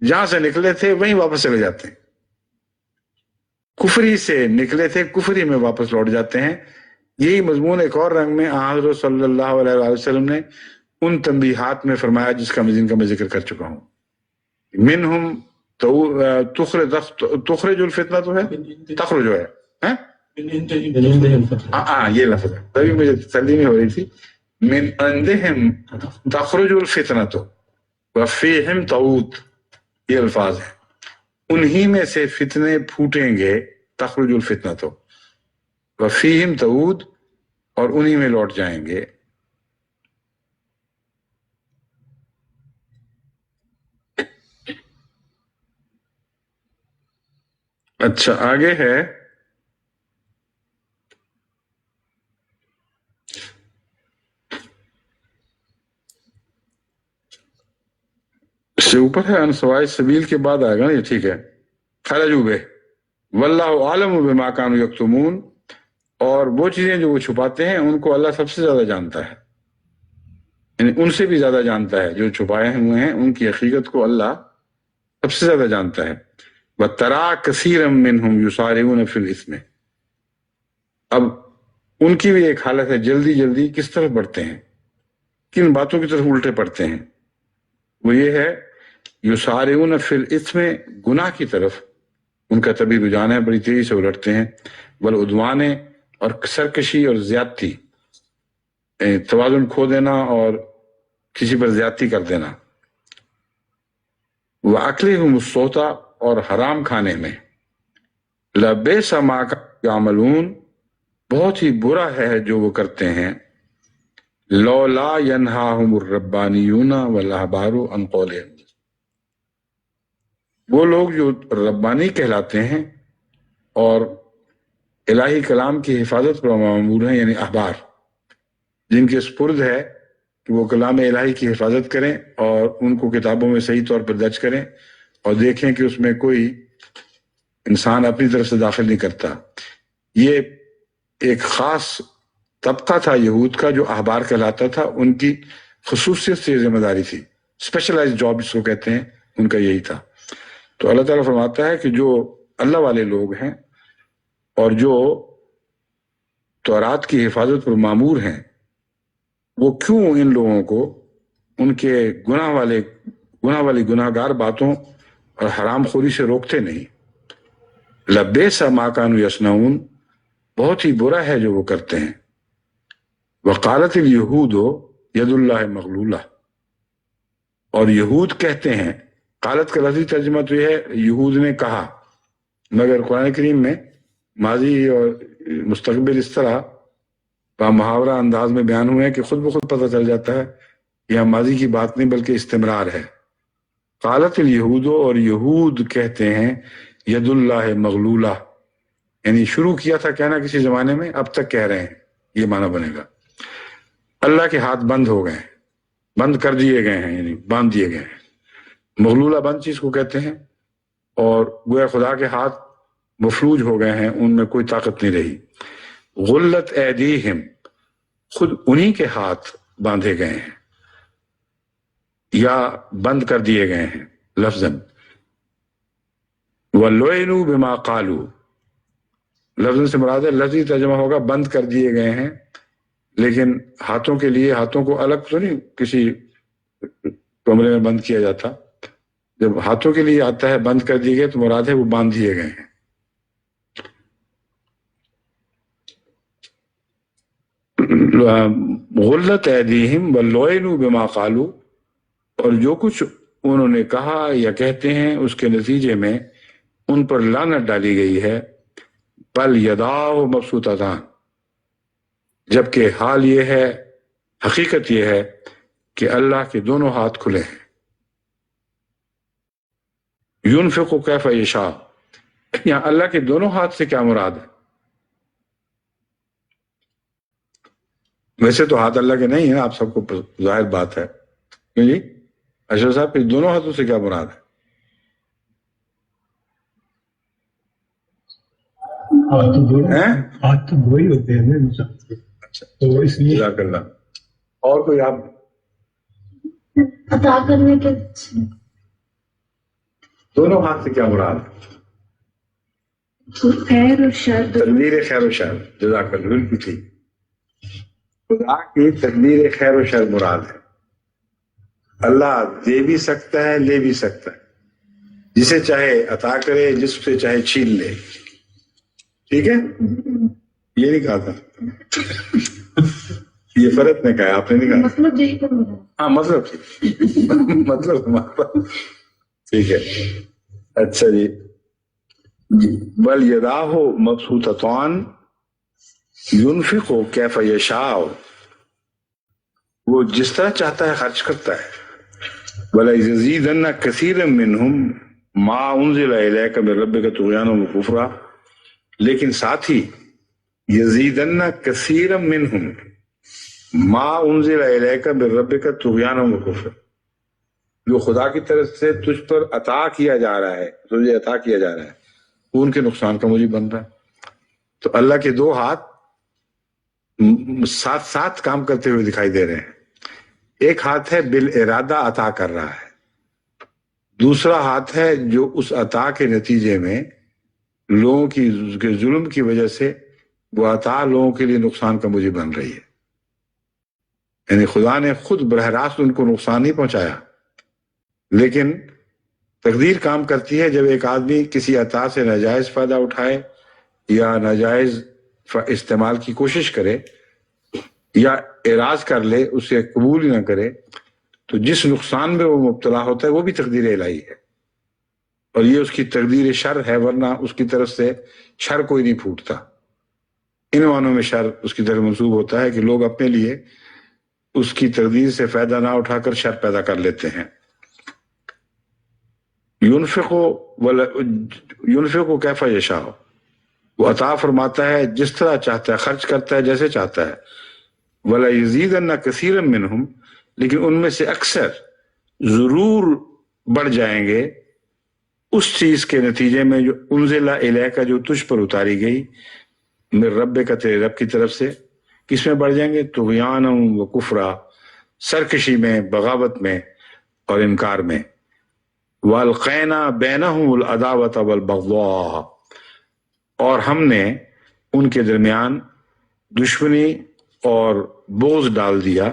جہاں سے نکلے تھے وہیں واپس چلے جاتے ہیں، کفری سے نکلے تھے کفری میں واپس لوٹ جاتے ہیں۔ یہی مضمون ایک اور رنگ میں حضرت صلی اللہ علیہ وآلہ وسلم نے ان تنبیہات میں فرمایا جن کا میں ذکر کر چکا ہوں۔ منہم تخرج الفتنہ تو ہے، تخرج ہے، یہ لفظ ہے، تبھی مجھے تسلی نہیں ہو رہی تھی۔ من عندہم تخرج الفتنۃ وفیہم تعود، یہ الفاظ ہیں، انہی میں سے فتنے پھوٹیں گے، تخرج الفتنۃ وفیہم تعود، اور انہی میں لوٹ جائیں گے۔ اچھا آگے ہے اس سے اوپر ہے انسوائے سبیل کے بعد آئے گا نا، یہ ٹھیک ہے۔ خرجوا بہ واللہ عالم بما کانوا یکتمون، اور وہ چیزیں جو وہ چھپاتے ہیں ان کو اللہ سب سے زیادہ جانتا ہے، یعنی ان سے بھی زیادہ جانتا ہے، جو چھپائے ہوئے ہیں ان کی حقیقت کو اللہ سب سے زیادہ جانتا ہے۔ وَتَرَىٰ كَثِيرًا مِّنْهُمْ يُسَارِعُونَ فِي الْإِثْمِ، اب ان کی بھی ایک حالت ہے، جلدی جلدی کس طرف بڑھتے ہیں، کن باتوں کی طرف الٹے پڑتے ہیں، وہ یہ ہے یسارعون فی الاسم، گناہ کی طرف ان کا طبی رجحان ہے، بڑی تیزی سے الٹتے ہیں، والعدوان، اور سرکشی اور زیادتی، توازن کھو دینا اور کسی پر زیادتی کر دینا، وَأَكْلِهُمُ السُّحْتَ، اور حرام کھانے میں، لَبِئْسَ مَا كَانُوا يَعْمَلُونَ، بہت ہی برا ہے جو وہ کرتے ہیں، لولا ينہاہم الربانیون والاحبار عن قولہم، وہ لوگ جو ربانی کہلاتے ہیں اور الہی کلام کی حفاظت پر مامور ہیں، یعنی احبار، جن کے سپرد ہے کہ وہ کلام الہی کی حفاظت کریں اور ان کو کتابوں میں صحیح طور پر درج کریں اور دیکھیں کہ اس میں کوئی انسان اپنی طرف سے داخل نہیں کرتا۔ یہ ایک خاص طبقہ تھا یہود کا جو احبار کہلاتا تھا، ان کی خصوصیت سے ذمہ داری تھی، اسپیشلائز جاب جس کو کہتے ہیں، ان کا یہی تھا۔ تو اللہ تعالیٰ فرماتا ہے کہ جو اللہ والے لوگ ہیں اور جو تورات کی حفاظت پر مامور ہیں، وہ کیوں ان لوگوں کو ان کے گناہ والی گناہ گار باتوں اور حرام خوری سے روکتے نہیں؟ لبئس ما کانوا یصنعون، بہت ہی برا ہے جو وہ کرتے ہیں۔ وقالت الیہود ید اللہ مغلولہ، اور یہود کہتے ہیں، قالت کا لفظی ترجمہ تو یہ ہے یہود نے کہا، مگر قرآن کریم میں ماضی اور مستقبل اس طرح محاورہ انداز میں بیان ہوئے ہیں کہ خود بخود پتہ چل جاتا ہے یہ ماضی کی بات نہیں بلکہ استمرار ہے۔ قالت الیہود، اور یہود کہتے ہیں، ید اللہ مغلولہ، یعنی شروع کیا تھا کہنا کسی زمانے میں، اب تک کہہ رہے ہیں، یہ معنی بنے گا۔ اللہ کے ہاتھ بند ہو گئے ہیں، بند کر دیے گئے ہیں، یعنی باندھ دیے گئے ہیں۔ مغلولہ بند چیز کو کہتے ہیں، اور گویا خدا کے ہاتھ مفلوج ہو گئے ہیں، ان میں کوئی طاقت نہیں رہی۔ غلت ایدیہم، خود انہی کے ہاتھ باندھے گئے ہیں یا بند کر دیے گئے ہیں لفظاً۔ وَلُعِنُوا بِمَا قَالُوا، لفظ سے مراد ہے لفظی ترجمہ ہوگا بند کر دیے گئے ہیں، لیکن ہاتھوں کے لیے ہاتھوں کو الگ تو نہیں کسی کمرے میں بند کیا جاتا، جب ہاتھوں کے لیے آتا ہے بند کر دیے گئے تو مراد ہے وہ باندھ دیے گئے ہیں۔ غلت ایدیہم وَلُعِنُوا بِمَا قَالُوا، اور جو کچھ انہوں نے کہا یا کہتے ہیں اس کے نتیجے میں ان پر لعنت ڈالی گئی ہے۔ بل یداہ مبسوطتان، جبکہ حال یہ ہے، حقیقت یہ ہے کہ اللہ کے دونوں ہاتھ کھلے ہیں۔ ينفق کیف یشاء، یہاں اللہ کے دونوں ہاتھ سے کیا مراد ہے؟ ویسے تو ہاتھ اللہ کے نہیں ہیں، آپ سب کو ظاہر بات ہے، کیوں جی اشرف صاحب، کہ دونوں ہاتھوں سے کیا مراد ہے؟ ہاتھ تو وہی ہوتے ہیں نا، اچھا، تو اس لیے جزاک اللہ۔ اور کوئی آپ عطا کرنے کے دونوں ہاتھ سے کیا مراد ہے؟ خیر اور شر دونوں۔ تقدیر خیر و شر، جزاک اللہ، بالکل ٹھیک۔ خدا کی تقدیر خیر و شر مراد ہے۔ اللہ دے بھی سکتا ہے، لے بھی سکتا ہے، جسے چاہے عطا کرے، جس سے چاہے چھین لے، ٹھیک ہے؟ یہ نہیں کہا تھا، یہ فرد نے کہا، آپ نے نہیں کہا۔ مطلب یہی تو میرا ہاں مطلب ٹھیک، مطلب ٹھیک ہے۔ اچھا جی، بل یداہ مبسوطتان ينفق کیف یشاء، وہ جس طرح چاہتا ہے خرچ کرتا ہے۔ وَلَيَزِيدَنَّ كَثِيرًا مِّنْهُمْ مَا أُنزِلَ إِلَيْكَ مِن رَّبِّكَ طُغْيَانًا وَكُفْرًا، لیکن ساتھ ہی یزیدن کثیرا منہم ما انزل الیک من ربک طغیانا وکفرا، جو خدا کی طرف سے تجھ پر عطا کیا جا رہا ہے، تجھے عطا کیا جا رہا ہے، وہ ان کے نقصان کا موجب بن رہا ہے۔ تو اللہ کے دو ہاتھ ساتھ ساتھ کام کرتے ہوئے دکھائی دے رہے ہیں۔ ایک ہاتھ ہے بالارادہ عطا کر رہا ہے، دوسرا ہاتھ ہے جو اس عطا کے نتیجے میں لوگوں کے ظلم کی وجہ سے وہ عطا لوگوں کے لیے نقصان کا موجب بن رہی ہے۔ یعنی خدا نے خود براہ راست ان کو نقصان نہیں پہنچایا، لیکن تقدیر کام کرتی ہے جب ایک آدمی کسی عطا سے ناجائز فائدہ اٹھائے یا ناجائز استعمال کی کوشش کرے یا اعراض کر لے، اسے قبول ہی نہ کرے، تو جس نقصان میں وہ مبتلا ہوتا ہے وہ بھی تقدیر الہی ہے، اور یہ اس کی تقدیر شر ہے، ورنہ اس کی طرف سے شر کوئی نہیں پھوٹتا۔ ان معنوں میں شر اس کی طرف منسوب ہوتا ہے کہ لوگ اپنے لیے اس کی تقدیر سے فائدہ نہ اٹھا کر شر پیدا کر لیتے ہیں۔ ينفق کیف یشاء، وہ عطا فرماتا ہے جس طرح چاہتا ہے، خرچ کرتا ہے جیسے چاہتا ہے۔ وَلَيَزِيدَنَّ كَثِيرًا مِّنْهُمْ، لیکن ان میں سے اکثر ضرور بڑھ جائیں گے اس چیز کے نتیجے میں جو انزل الیک، جو تجھ پر اتاری گئی، من ربک، تیرے رب کی طرف سے۔ کس میں بڑھ جائیں گے؟ طغیانا و کفرا، سرکشی میں، بغاوت میں اور انکار میں۔ والقینا بینہم العداوۃ والبغضاء، اور ہم نے ان کے درمیان دشمنی اور بغض ڈال دیا،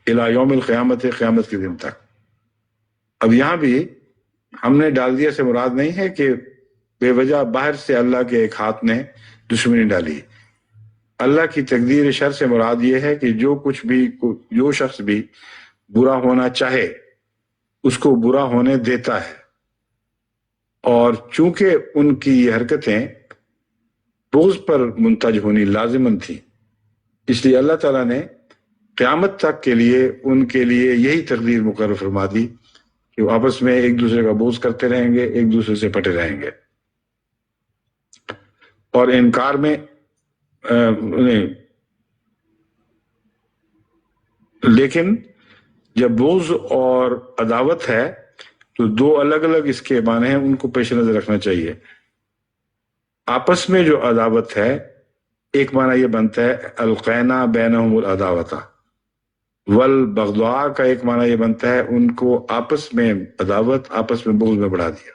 الی یوم القیامت، قیامت کے دن تک۔ اب یہاں بھی ہم نے ڈال دیا سے مراد نہیں ہے کہ بے وجہ باہر سے اللہ کے ایک ہاتھ نے دشمنی ڈالی، اللہ کی تقدیر شر سے مراد یہ ہے کہ جو شخص بھی برا ہونا چاہے اس کو برا ہونے دیتا ہے، اور چونکہ ان کی یہ حرکتیں بغض پر منتج ہونی لازمن تھی، اس لیے اللہ تعالیٰ نے قیامت تک کے لیے ان کے لیے یہی تقدیر مقرر فرما دی کہ وہ آپس میں ایک دوسرے کا بغض کرتے رہیں گے، ایک دوسرے سے پٹے رہیں گے، اور انکار میں لیکن جب بغض اور عداوت ہے تو دو الگ الگ اس کے معنی ہیں، ان کو پیش نظر رکھنا چاہیے۔ آپس میں جو عداوت ہے، ایک معنی یہ بنتا ہے القینا بینہم العداوۃ، والبغضاء کا ایک معنی یہ بنتا ہے ان کو آپس میں عداوت، آپس میں بغض میں بڑھا دیا۔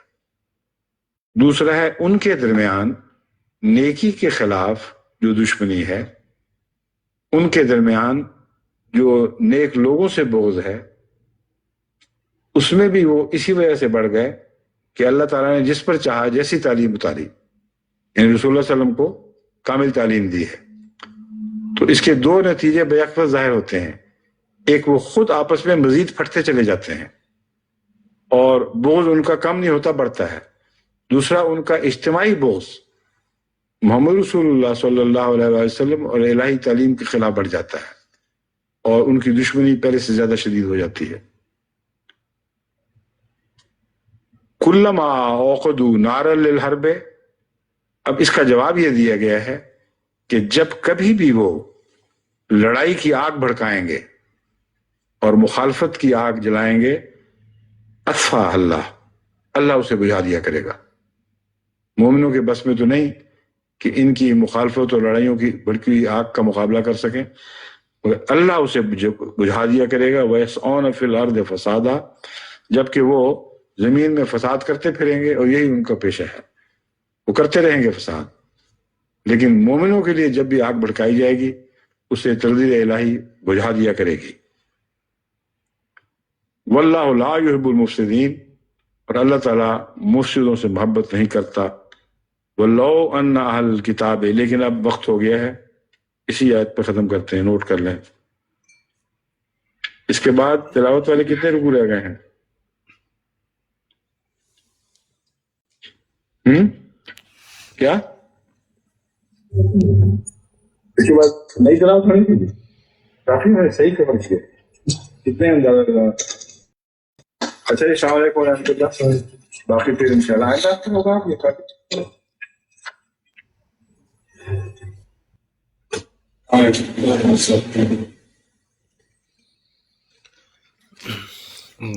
دوسرا ہے ان کے درمیان نیکی کے خلاف جو دشمنی ہے، ان کے درمیان جو نیک لوگوں سے بغض ہے، اس میں بھی وہ اسی وجہ سے بڑھ گئے کہ اللہ تعالیٰ نے جس پر چاہا جیسی تعلیم اتاری، یعنی رسول اللہ علیہ وسلم کو کامل تعلیم دی ہے، تو اس کے دو نتیجے بیک وقت ظاہر ہوتے ہیں۔ ایک، وہ خود آپس میں مزید پھٹتے چلے جاتے ہیں اور بغض ان کا کم نہیں ہوتا، بڑھتا ہے۔ دوسرا، ان کا اجتماعی بغض محمد رسول اللہ صلی اللہ علیہ وسلم اور الہی تعلیم کے خلاف بڑھ جاتا ہے، اور ان کی دشمنی پہلے سے زیادہ شدید ہو جاتی ہے۔ کلما اوقدوا نارا للحرب، اب اس کا جواب یہ دیا گیا ہے کہ جب کبھی بھی وہ لڑائی کی آگ بھڑکائیں گے اور مخالفت کی آگ جلائیں گے، اطفا اللہ اسے بجھا دیا کرے گا۔ مومنوں کے بس میں تو نہیں کہ ان کی مخالفت اور لڑائیوں کی بھڑکی ہوئی آگ کا مقابلہ کر سکیں، مگر اللہ اسے بجھا دیا کرے گا۔ وَيَسْعَوْنَ فِي الْأَرْضِ فَسَادًا، جبکہ وہ زمین میں فساد کرتے پھریں گے، اور یہی ان کا پیشہ ہے، وہ کرتے رہیں گے فساد۔ لیکن مومنوں کے لیے جب بھی آگ بھڑکائی جائے گی، اسے تقدیر الہی بجھا دیا کرے گی۔ واللہ لا يحب المفسدین، اور اللہ تعالیٰ مفسدوں سے محبت نہیں کرتا۔ وَلَوْ أَنَّ أَهْلَ الْكِتَابِ، لیکن اب وقت ہو گیا ہے، اسی آیت پہ ختم کرتے ہیں، نوٹ کر لیں۔ اس کے بعد تلاوت والے کتنے رکوع رہ گئے ہیں؟ کیا اس کے بعد نئی تلاوت ہونے کی؟ کافی ہے، صحیح کور کیے، کتنے اندازہ لگا؟ اچھا، السلام علیکم ورحمۃ اللہ، باقی پھر انشاءاللہ آئندہ ہوگا یہ کافی۔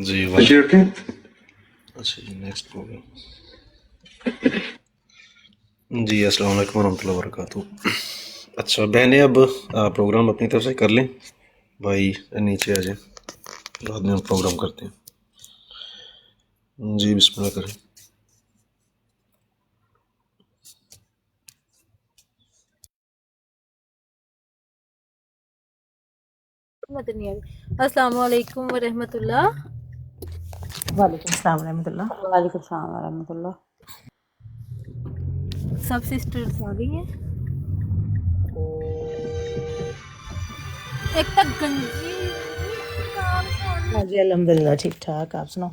جی اچھا جی، نیکسٹ پروگرام۔ جی السلام علیکم ورحمۃ اللہ وبرکاتہ۔ اچھا بہنیں، اب پروگرام اپنی طرف سے کر لیں، بھائی نیچے آ جائیں، بعد میں ہم پروگرام کرتے ہیں۔ جی بسم اللہ کریں۔ السلام علیکم ورحمۃ اللہ۔ وعلیکم السلام ورحمۃ اللہ۔ وعلیکم السلام ورحمۃ اللہ۔ سب سسٹرز آ گئی ہیں؟ ایک تک گنجی ہاں جی الحمدللہ ٹھیک ٹھاک، آپ سناؤ؟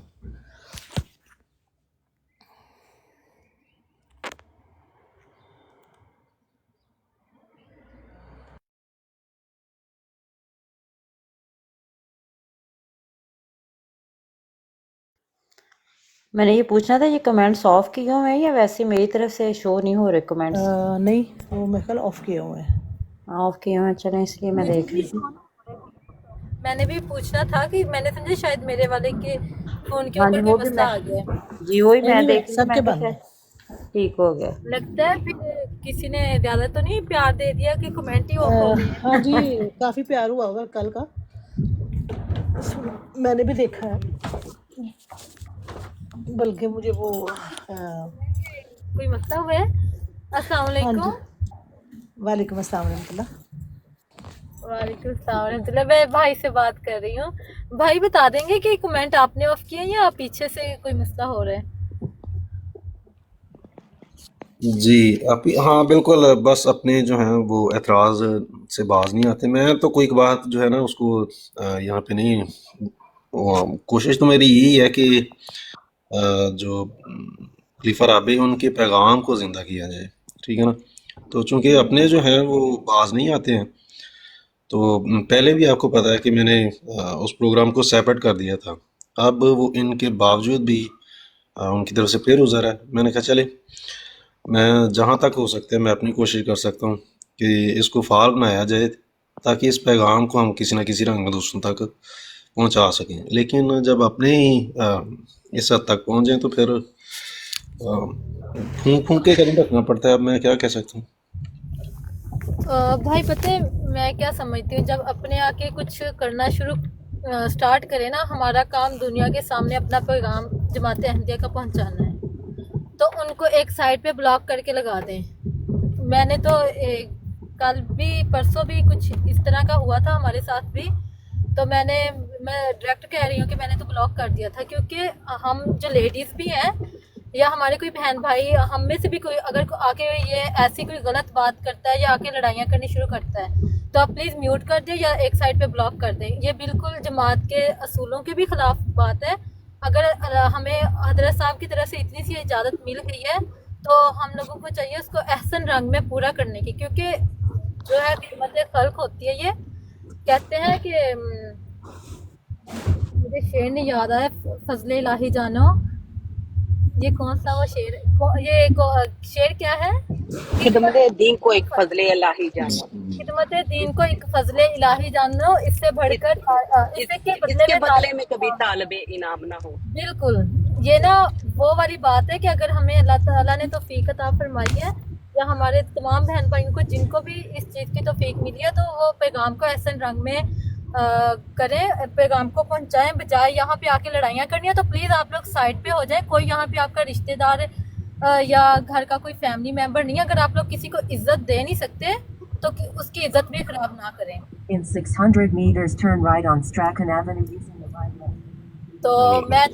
میں نے یہ پوچھنا تھا، یہ کمنٹس آف کیے ہوئے ہیں یا ویسے میری طرف سے شو نہیں ہو رہے کمنٹس؟ نہیں، وہ میرے خیال آف کیے ہوئے ہیں۔ آف کیے ہوئے ہیں، چلیں اس لیے میں دیکھ رہی تھی۔ میں نے بھی پوچھنا تھا کہ میں نے سمجھا شاید میرے والے کے فون کے ہاں اوپر جی، کوئی وہ بھی مسئلہ آ گیا ہے۔ جی وہی میں نہیں، دیکھ رہی سب میں کے کہ بند ہیں۔ شاید ٹھیک ہو گیا۔ لگتا ہے پھر کسی نے زیادہ تو نہیں پیار دے دیا کہ کمنٹ ہی آف ہو گئے ہیں۔ ہاں جی کافی پیار ہوا ہوگا کل کا، میں نے بھی دیکھا ہے، بلکہ مجھے وہ کوئی مسئلہ ہوا ہے؟ السلام ہاں جی، علیکم۔ وعلیکم السلام ورحمۃ اللہ۔ وعلیکم السلام ورحمۃ اللہ۔ میں بھائی سے بات کر رہی ہوں، بھائی بتا دیں گے کہ کمنٹ آپ نے آف کیا یا پیچھے سے کوئی مسئلہ ہو رہا ہے؟ جی آپ ہاں بالکل، بس اپنے جو ہیں وہ اعتراض سے باز نہیں آتے. میں تو کوئی بات جو ہے نا اس کو یہاں پہ نہیں، کوشش تو میری یہی ہے کہ جو خلیفہ رابع ان کے پیغام کو زندہ کیا جائے، ٹھیک ہے نا. تو چونکہ اپنے جو ہیں وہ باز نہیں آتے ہیں، تو پہلے بھی آپ کو پتا ہے کہ میں نے اس پروگرام کو سیپریٹ کر دیا تھا. اب وہ ان کے باوجود بھی ان کی طرف سے پھر ازر ہے. میں نے کہا چلے میں جہاں تک ہو سکتا ہے میں اپنی کوشش کر سکتا ہوں کہ اس کو فعال بنایا جائے تاکہ اس پیغام کو ہم کسی نہ کسی رنگ میں دوسروں تک پہنچا سکیں. لیکن جب اپنے ہی اس حد تک پہنچ جائیں تو پھر پھونک پھونک کے قدم رکھنا پڑتا ہے. اب میں کیا کہہ سکتا ہوں. بھائی پتہ ہے میں کیا سمجھتی ہوں، جب اپنے آ کے کچھ کرنا شروع سٹارٹ کرے نا، ہمارا کام دنیا کے سامنے اپنا پیغام جماعت احمدیہ کا پہنچانا ہے، تو ان کو ایک سائڈ پہ بلاک کر کے لگا دیں. میں نے تو کل بھی پرسوں بھی کچھ اس طرح کا ہوا تھا ہمارے ساتھ بھی، تو میں ڈائریکٹ کہہ رہی ہوں کہ میں نے تو بلاک کر دیا تھا، کیونکہ ہم جو لیڈیز بھی ہیں یا ہمارے کوئی بہن بھائی، ہم میں سے بھی کوئی اگر آ کے یہ ایسی کوئی غلط بات کرتا ہے یا آ کے لڑائیاں کرنی شروع کرتا ہے تو آپ پلیز میوٹ کر دیں یا ایک سائڈ پہ بلاک کر دیں. یہ بالکل جماعت کے اصولوں کے بھی خلاف بات ہے. اگر ہمیں حضرت صاحب کی طرف سے اتنی سی اجازت مل گئی ہے تو ہم لوگوں کو چاہیے اس کو احسن رنگ میں پورا کرنے کی، کیونکہ جو ہے خدمت خلق ہوتی ہے. یہ کہتے ہیں کہ مجھے شعر نہیں یاد آیا، فضل الہی جانو، یہ کون سا وہ شعر، یہ شعر کیا ہے؟ خدمت دین کو ایک فضل الہی جانو، خدمت دین کو ایک فضل الہی جانو، اس سے بڑھ کر اس کے کے بدلے میں کبھی طالب انعام نہ ہو. بالکل یہ نا وہ والی بات ہے کہ اگر ہمیں اللہ تعالیٰ نے توفیق عطا فرمائی ہے یا ہمارے تمام بہن بھائیوں کو جن کو بھی اس چیز کی توفیق ملی ہے، تو وہ پیغام کو احسن رنگ میں کریں، پیغام کو پہنچائیں، بجائے یہاں پہ آ کے لڑائیاں کرنی ہے تو پلیز آپ لوگ سائڈ پہ ہو جائیں. کوئی یہاں پہ آپ کا رشتہ دار یا گھر کا کوئی فیملی ممبر نہیں ہے. اگر آپ لوگ کسی کو عزت دے نہیں سکتے تو اس کی عزت بھی خراب نہ کریں. In 600 meters, turn right on Strachan Avenue using the right lane. تو میں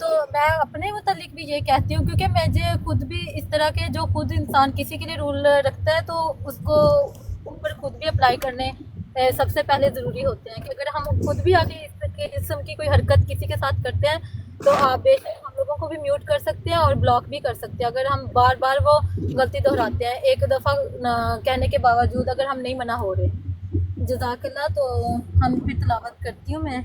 اپنے متعلق بھی یہ کہتی ہوں، کیونکہ مجھے خود بھی اس طرح کے جو خود انسان کسی کے لیے رول رکھتا ہے تو اس کو اوپر خود بھی اپلائی کرنے سب سے پہلے ضروری ہوتے ہیں. کہ اگر ہم خود بھی آگے اس قسم کی کوئی حرکت کسی کے ساتھ کرتے ہیں تو آپ بے شک ہم لوگوں کو بھی میوٹ کر سکتے ہیں اور بلاک بھی کر سکتے ہیں. اگر ہم بار بار وہ غلطی دہراتے ہیں، ایک دفعہ کہنے کے باوجود اگر ہم نہیں منع ہو رہے. جزاک اللہ. تو ہم پھر تلاوت کرتی ہوں میں.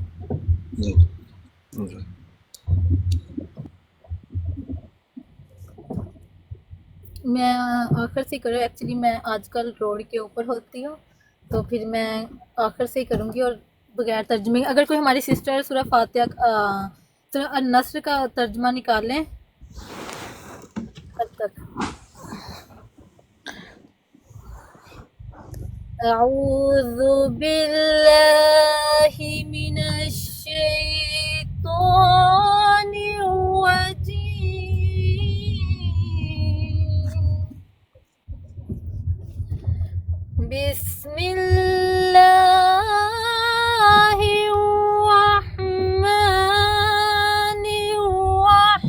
میں آخر سے کروں، ایکچولی میں آج کل روڈ کے اوپر ہوتی ہوں تو پھر میں آخر سے ہی کروں گی اور بغیر ترجمے. اگر کوئی ہماری سسٹر سورہ فاتحہ سورہ النصر کا ترجمہ نکال لیں تب تک. اعوذ باللہ من الشیطان الرجیم، بسم اللہ الرحمن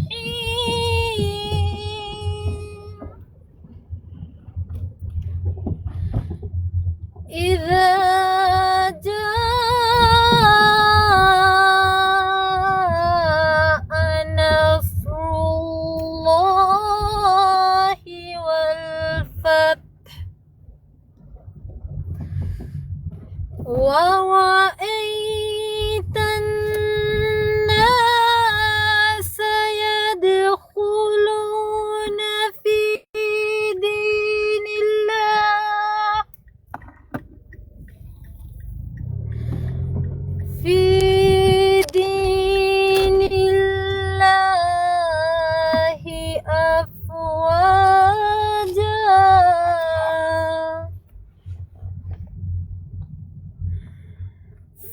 الرحیم. اذا جاء نصر اللہ والفتح وَرَأَيْتَ النَّاسَ يَدْخُلُونَ فِي دِينِ اللَّهِ أَفْوَاجًا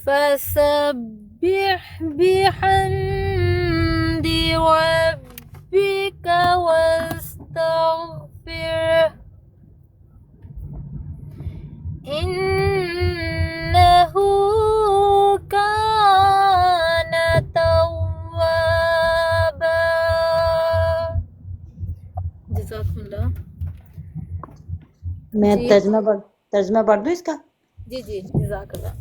فَسَبِّحْ بِحَمْدِ رَبِّكَ وَاسْتَغْفِرْهُ إِنَّهُ كَانَ توابا. جزاکم اللہ. میں جی ترجمہ پڑھ دوں اس کا؟ جی جی جزاک اللہ.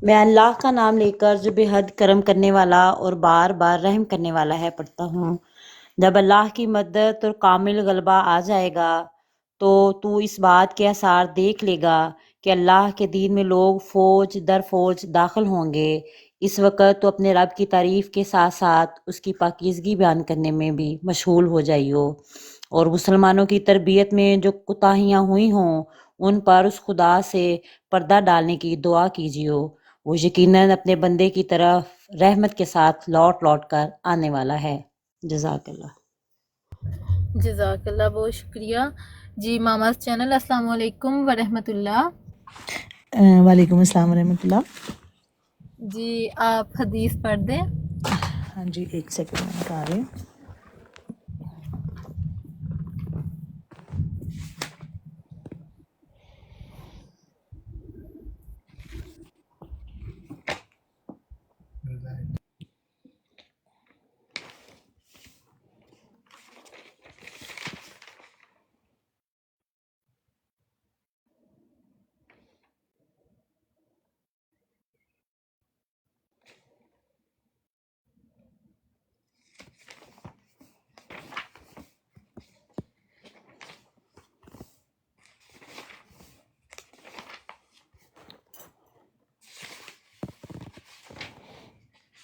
میں اللہ کا نام لے کر جو بے حد کرم کرنے والا اور بار بار رحم کرنے والا ہے پڑھتا ہوں. جب اللہ کی مدد اور کامل غلبہ آ جائے گا تو اس بات کے آثار دیکھ لے گا کہ اللہ کے دین میں لوگ فوج در فوج داخل ہوں گے. اس وقت تو اپنے رب کی تعریف کے ساتھ ساتھ اس کی پاکیزگی بیان کرنے میں بھی مشغول ہو جائیو، اور مسلمانوں کی تربیت میں جو کوتاہیاں ہوئی ہوں ان پر اس خدا سے پردہ ڈالنے کی دعا کیجیو. وہ یقیناً اپنے بندے کی طرف رحمت کے ساتھ لوٹ کر آنے والا ہے. جزاک اللہ. جزاک اللہ، بہت شکریہ. جی ماماز چینل، السلام علیکم ورحمۃ اللہ. وعلیکم السلام ورحمۃ اللہ. جی آپ حدیث پڑھ دیں. ہاں جی، ایک سیکنڈ میں نکال رہی ہوں.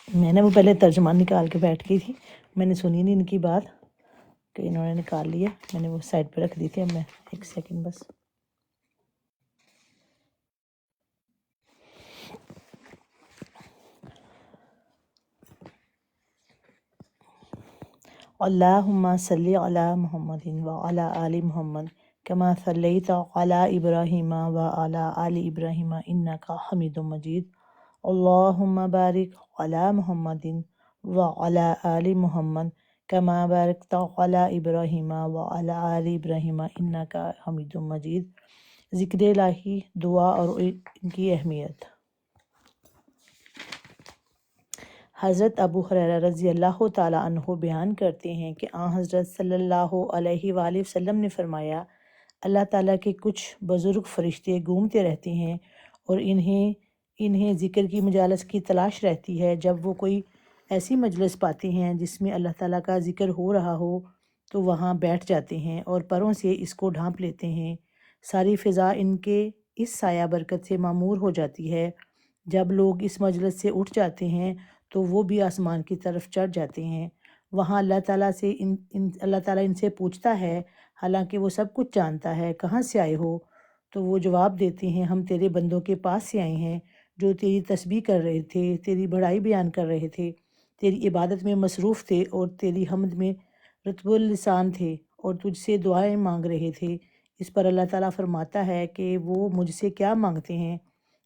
میں نے وہ پہلے ترجمان نکال کے بیٹھ گئی تھی، میں نے سنی نہیں ان کی بات کہ انہوں نے نکال لیا. میں نے وہ سائڈ پہ رکھ دی تھی. اب میں ایک سیکنڈ بس. اللہم صلی علی محمد وعلی آل محمد کما صلیت علی ابراہیم وعلی آل ابراہیم انک حمید مجید. اللہم بارک علی محمد وعلی آل محمد کما بارکت علی ابراہیم وعلی آل ابراہیم انک حمید مجید. ذکر الہی، دعا اور ان کی اہمیت. حضرت ابو ہریرہ رضی اللہ تعالیٰ عنہ بیان کرتے ہیں کہ حضرت صلی اللہ علیہ وآلہ وسلم نے فرمایا، اللہ تعالیٰ کے کچھ بزرگ فرشتے گھومتے رہتے ہیں اور انہیں ذکر کی مجالس کی تلاش رہتی ہے. جب وہ کوئی ایسی مجلس پاتے ہیں جس میں اللہ تعالیٰ کا ذکر ہو رہا ہو تو وہاں بیٹھ جاتے ہیں اور پروں سے اس کو ڈھانپ لیتے ہیں. ساری فضا ان کے اس سایہ برکت سے معمور ہو جاتی ہے. جب لوگ اس مجلس سے اٹھ جاتے ہیں تو وہ بھی آسمان کی طرف چڑھ جاتے ہیں. وہاں اللہ تعالیٰ ان سے پوچھتا ہے، حالانکہ وہ سب کچھ جانتا ہے، کہاں سے آئے ہو؟ تو وہ جواب دیتے ہیں، ہم تیرے بندوں کے پاس سے آئے ہیں جو تیری تسبیح کر رہے تھے، تیری بڑائی بیان کر رہے تھے، تیری عبادت میں مصروف تھے اور تیری حمد میں رطب اللسان تھے اور تجھ سے دعائیں مانگ رہے تھے. اس پر اللہ تعالیٰ فرماتا ہے کہ وہ مجھ سے کیا مانگتے ہیں؟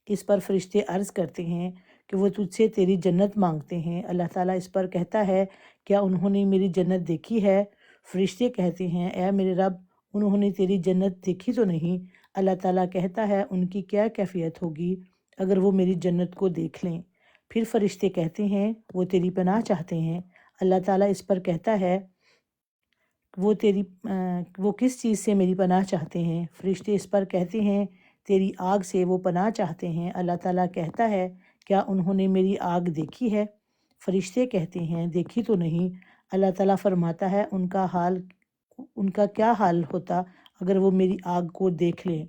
اس پر فرشتے عرض کرتے ہیں کہ وہ تجھ سے تیری جنت مانگتے ہیں. اللہ تعالیٰ اس پر کہتا ہے، کیا انہوں نے میری جنت دیکھی ہے؟ فرشتے کہتے ہیں، اے میرے رب، انہوں نے تیری جنت دیکھی تو نہیں. اللہ تعالیٰ کہتا ہے، ان کی کیا کیفیت ہوگی اگر وہ میری جنت کو دیکھ لیں. پھر فرشتے کہتے ہیں، وہ تیری پناہ چاہتے ہیں. اللہ تعالیٰ اس پر کہتا ہے، وہ کس چیز سے میری پناہ چاہتے ہیں؟ فرشتے اس پر کہتے ہیں، تیری آگ سے وہ پناہ چاہتے ہیں. اللہ تعالیٰ کہتا ہے، کیا انہوں نے میری آگ دیکھی ہے؟ فرشتے کہتے ہیں، دیکھی تو نہیں. اللہ تعالیٰ فرماتا ہے، ان کا کیا حال ہوتا اگر وہ میری آگ کو دیکھ لیں.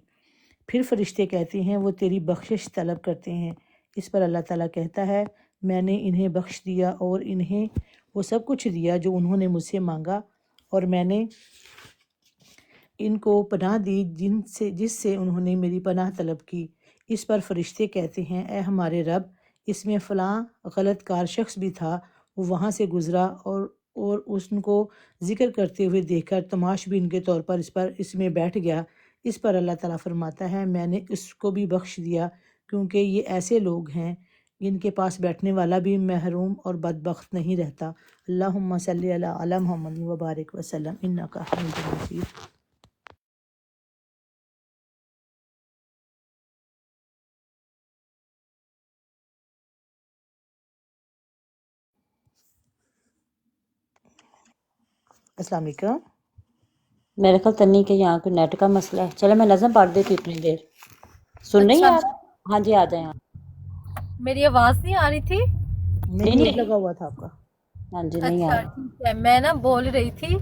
پھر فرشتے کہتے ہیں، وہ تیری بخشش طلب کرتے ہیں. اس پر اللہ تعالیٰ کہتا ہے، میں نے انہیں بخش دیا اور انہیں وہ سب کچھ دیا جو انہوں نے مجھ سے مانگا، اور میں نے ان کو پناہ دی جس سے انہوں نے میری پناہ طلب کی. اس پر فرشتے کہتے ہیں، اے ہمارے رب، اس میں فلاں غلط کار شخص بھی تھا. وہ وہاں سے گزرا اور اس کو ذکر کرتے ہوئے دیکھ کر تماش بین کے طور پر اس میں بیٹھ گیا. اس پر اللہ تعالیٰ فرماتا ہے، میں نے اس کو بھی بخش دیا، کیونکہ یہ ایسے لوگ ہیں ان کے پاس بیٹھنے والا بھی محروم اور بدبخت نہیں رہتا. اللہم صلی علی محمد وبارک وسلم انک حمید مجید. السلام علیکم. میرے خیال تنی کے یہاں کوئی نیٹ کا مسئلہ ہے. چلے میں نظم پڑھ دیتی اتنی دیر. سن رہی ہیں اچھا، آپ؟ ہاں جی آ جائیں آپ. میری آواز نہیں آ رہی تھی؟ نہیں میوٹ نہیں. لگا ہوا تھا آپ کا. ہاں جی نہیں آ اچھا رہی. ٹھیک ہے، میں نا بول رہی تھی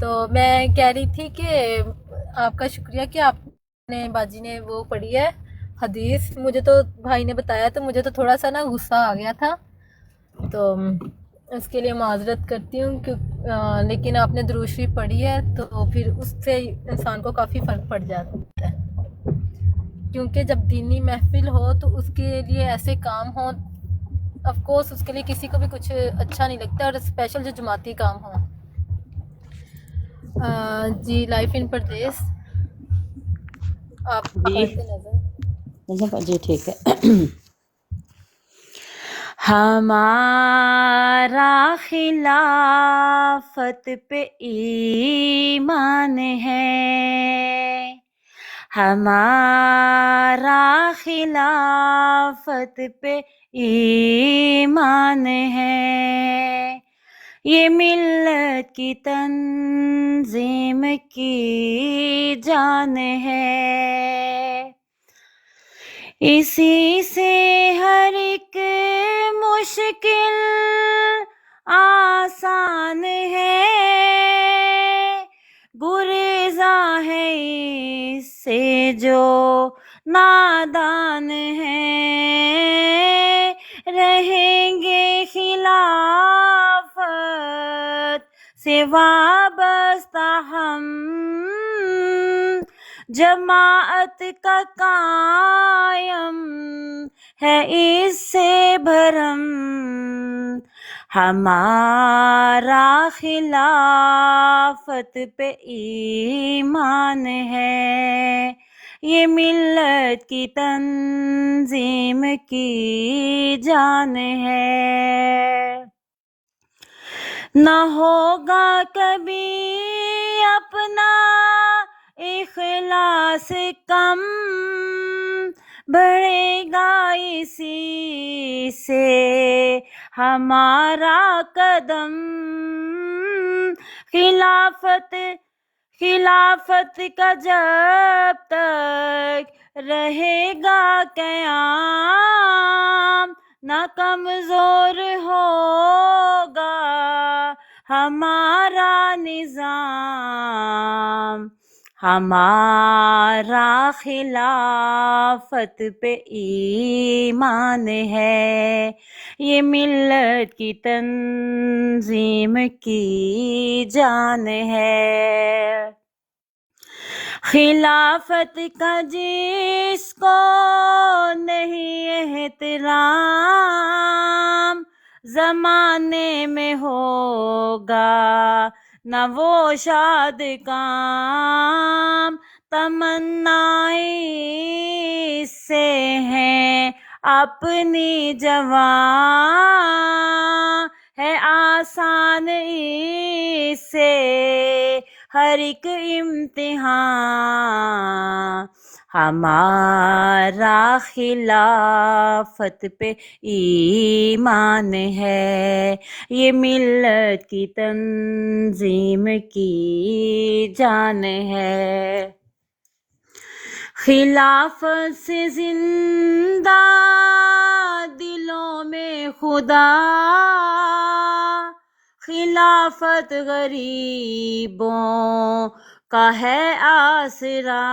تو میں کہہ رہی تھی کہ آپ کا شکریہ کہ آپ نے باجی نے وہ پڑھی ہے حدیث. مجھے تو بھائی نے بتایا تو مجھے تو تھوڑا سا نا غصہ آ گیا تھا، تو اس کے لیے معذرت کرتی ہوں لیکن آپ نے درود شریف پڑھی ہے تو پھر اس سے انسان کو کافی فرق پڑ جاتا ہے، کیونکہ جب دینی محفل ہو تو اس کے لیے ایسے کام ہوں آف کورس اس کے لیے کسی کو بھی کچھ اچھا نہیں لگتا، اور اسپیشل جو جماعتی کام ہوں. جی لائف ان پردیس آپ جی پڑھتے نظر. جی ٹھیک ہے. ہمارا خلافت پہ ایمان ہے، ہمارا خلافت پہ ایمان ہے، یہ ملت کی تنظیم کی جان ہے، اسی سے ہر ایک مشکل آسان ہے، گریزاں ہے اس سے جو نادان ہے، رہیں گے خلافت سے وابستہ ہم، جماعت کا قائم ہے اس سے بھرم، ہمارا خلافت پہ ایمان ہے، یہ ملت کی تنظیم کی جان ہے، نہ ہوگا کبھی اپنا اخلاص کم، بڑھے گا اسی سے ہمارا قدم، خلافت کا جب تک رہے گا قیام، نہ کمزور ہوگا ہمارا نظام، ہمارا خلافت پہ ایمان ہے، یہ ملت کی تنظیم کی جان ہے، خلافت کا جس کو نہیں احترام، زمانے میں ہوگا نہ وہ شاد کام، تمنائیں اس سے ہیں اپنی جوان، ہے آسان اس سے ہر ایک امتحان، ہمارا خلافت پہ ایمان ہے، یہ ملت کی تنظیم کی جان ہے، خلافت سے زندہ دلوں میں خدا، خلافت غریبوں کا ہے آسرا،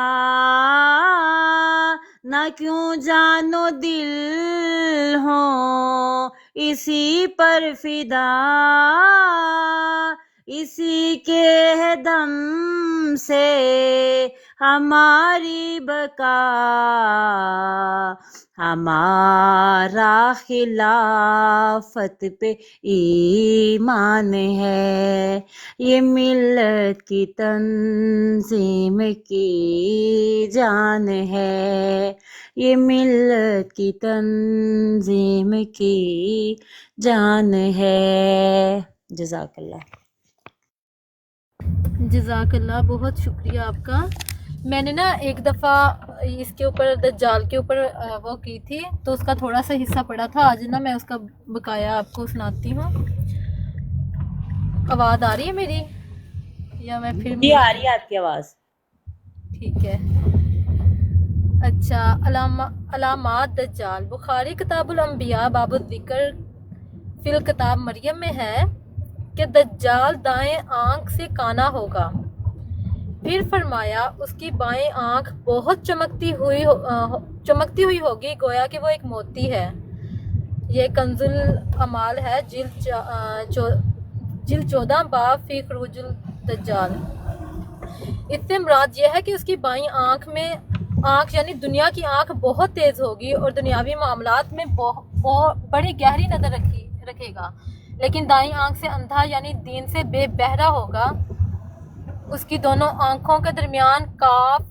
نہ کیوں جان و دل ہوں اسی پر فدا، اسی کے ہے دم سے ہماری بقا، ہمارا خلافت پہ ایمان ہے، یہ ملت کی تنظیم کی جان ہے، یہ ملت کی تنظیم کی جان ہے. جزاک اللہ. جزاک اللہ، بہت شکریہ آپ کا. میں نے نا ایک دفعہ اس کے اوپر دجال کے اوپر وہ کی تھی تو اس کا تھوڑا سا حصہ پڑا تھا، آج نا میں اس کا بقایا آپ کو سناتی ہوں. آواز آ رہی ہے میری؟ یا میں پھر جی آ رہی ہے آپ کی آواز. ٹھیک ہے. اچھا، علامات دجال. بخاری کتاب الانبیاء باب الذکر فی الکتاب مریم میں ہے کہ دجال دائیں آنکھ سے کانا ہوگا. پھر فرمایا اس کی بائیں آنکھ بہت چمکتی ہوئی ہوگی گویا کہ وہ ایک موتی ہے. یہ کنز الامال ہے، جلد 14 باب فی خروج الدجال. اس سے مراد یہ ہے کہ اس کی بائیں آنکھ یعنی دنیا کی آنکھ بہت تیز ہوگی اور دنیاوی معاملات میں بڑی گہری نظر رکھے گا، لیکن دائیں آنکھ سے اندھا یعنی دین سے بے بہرا ہوگا. اس کی دونوں آنکھوں کے درمیان کاف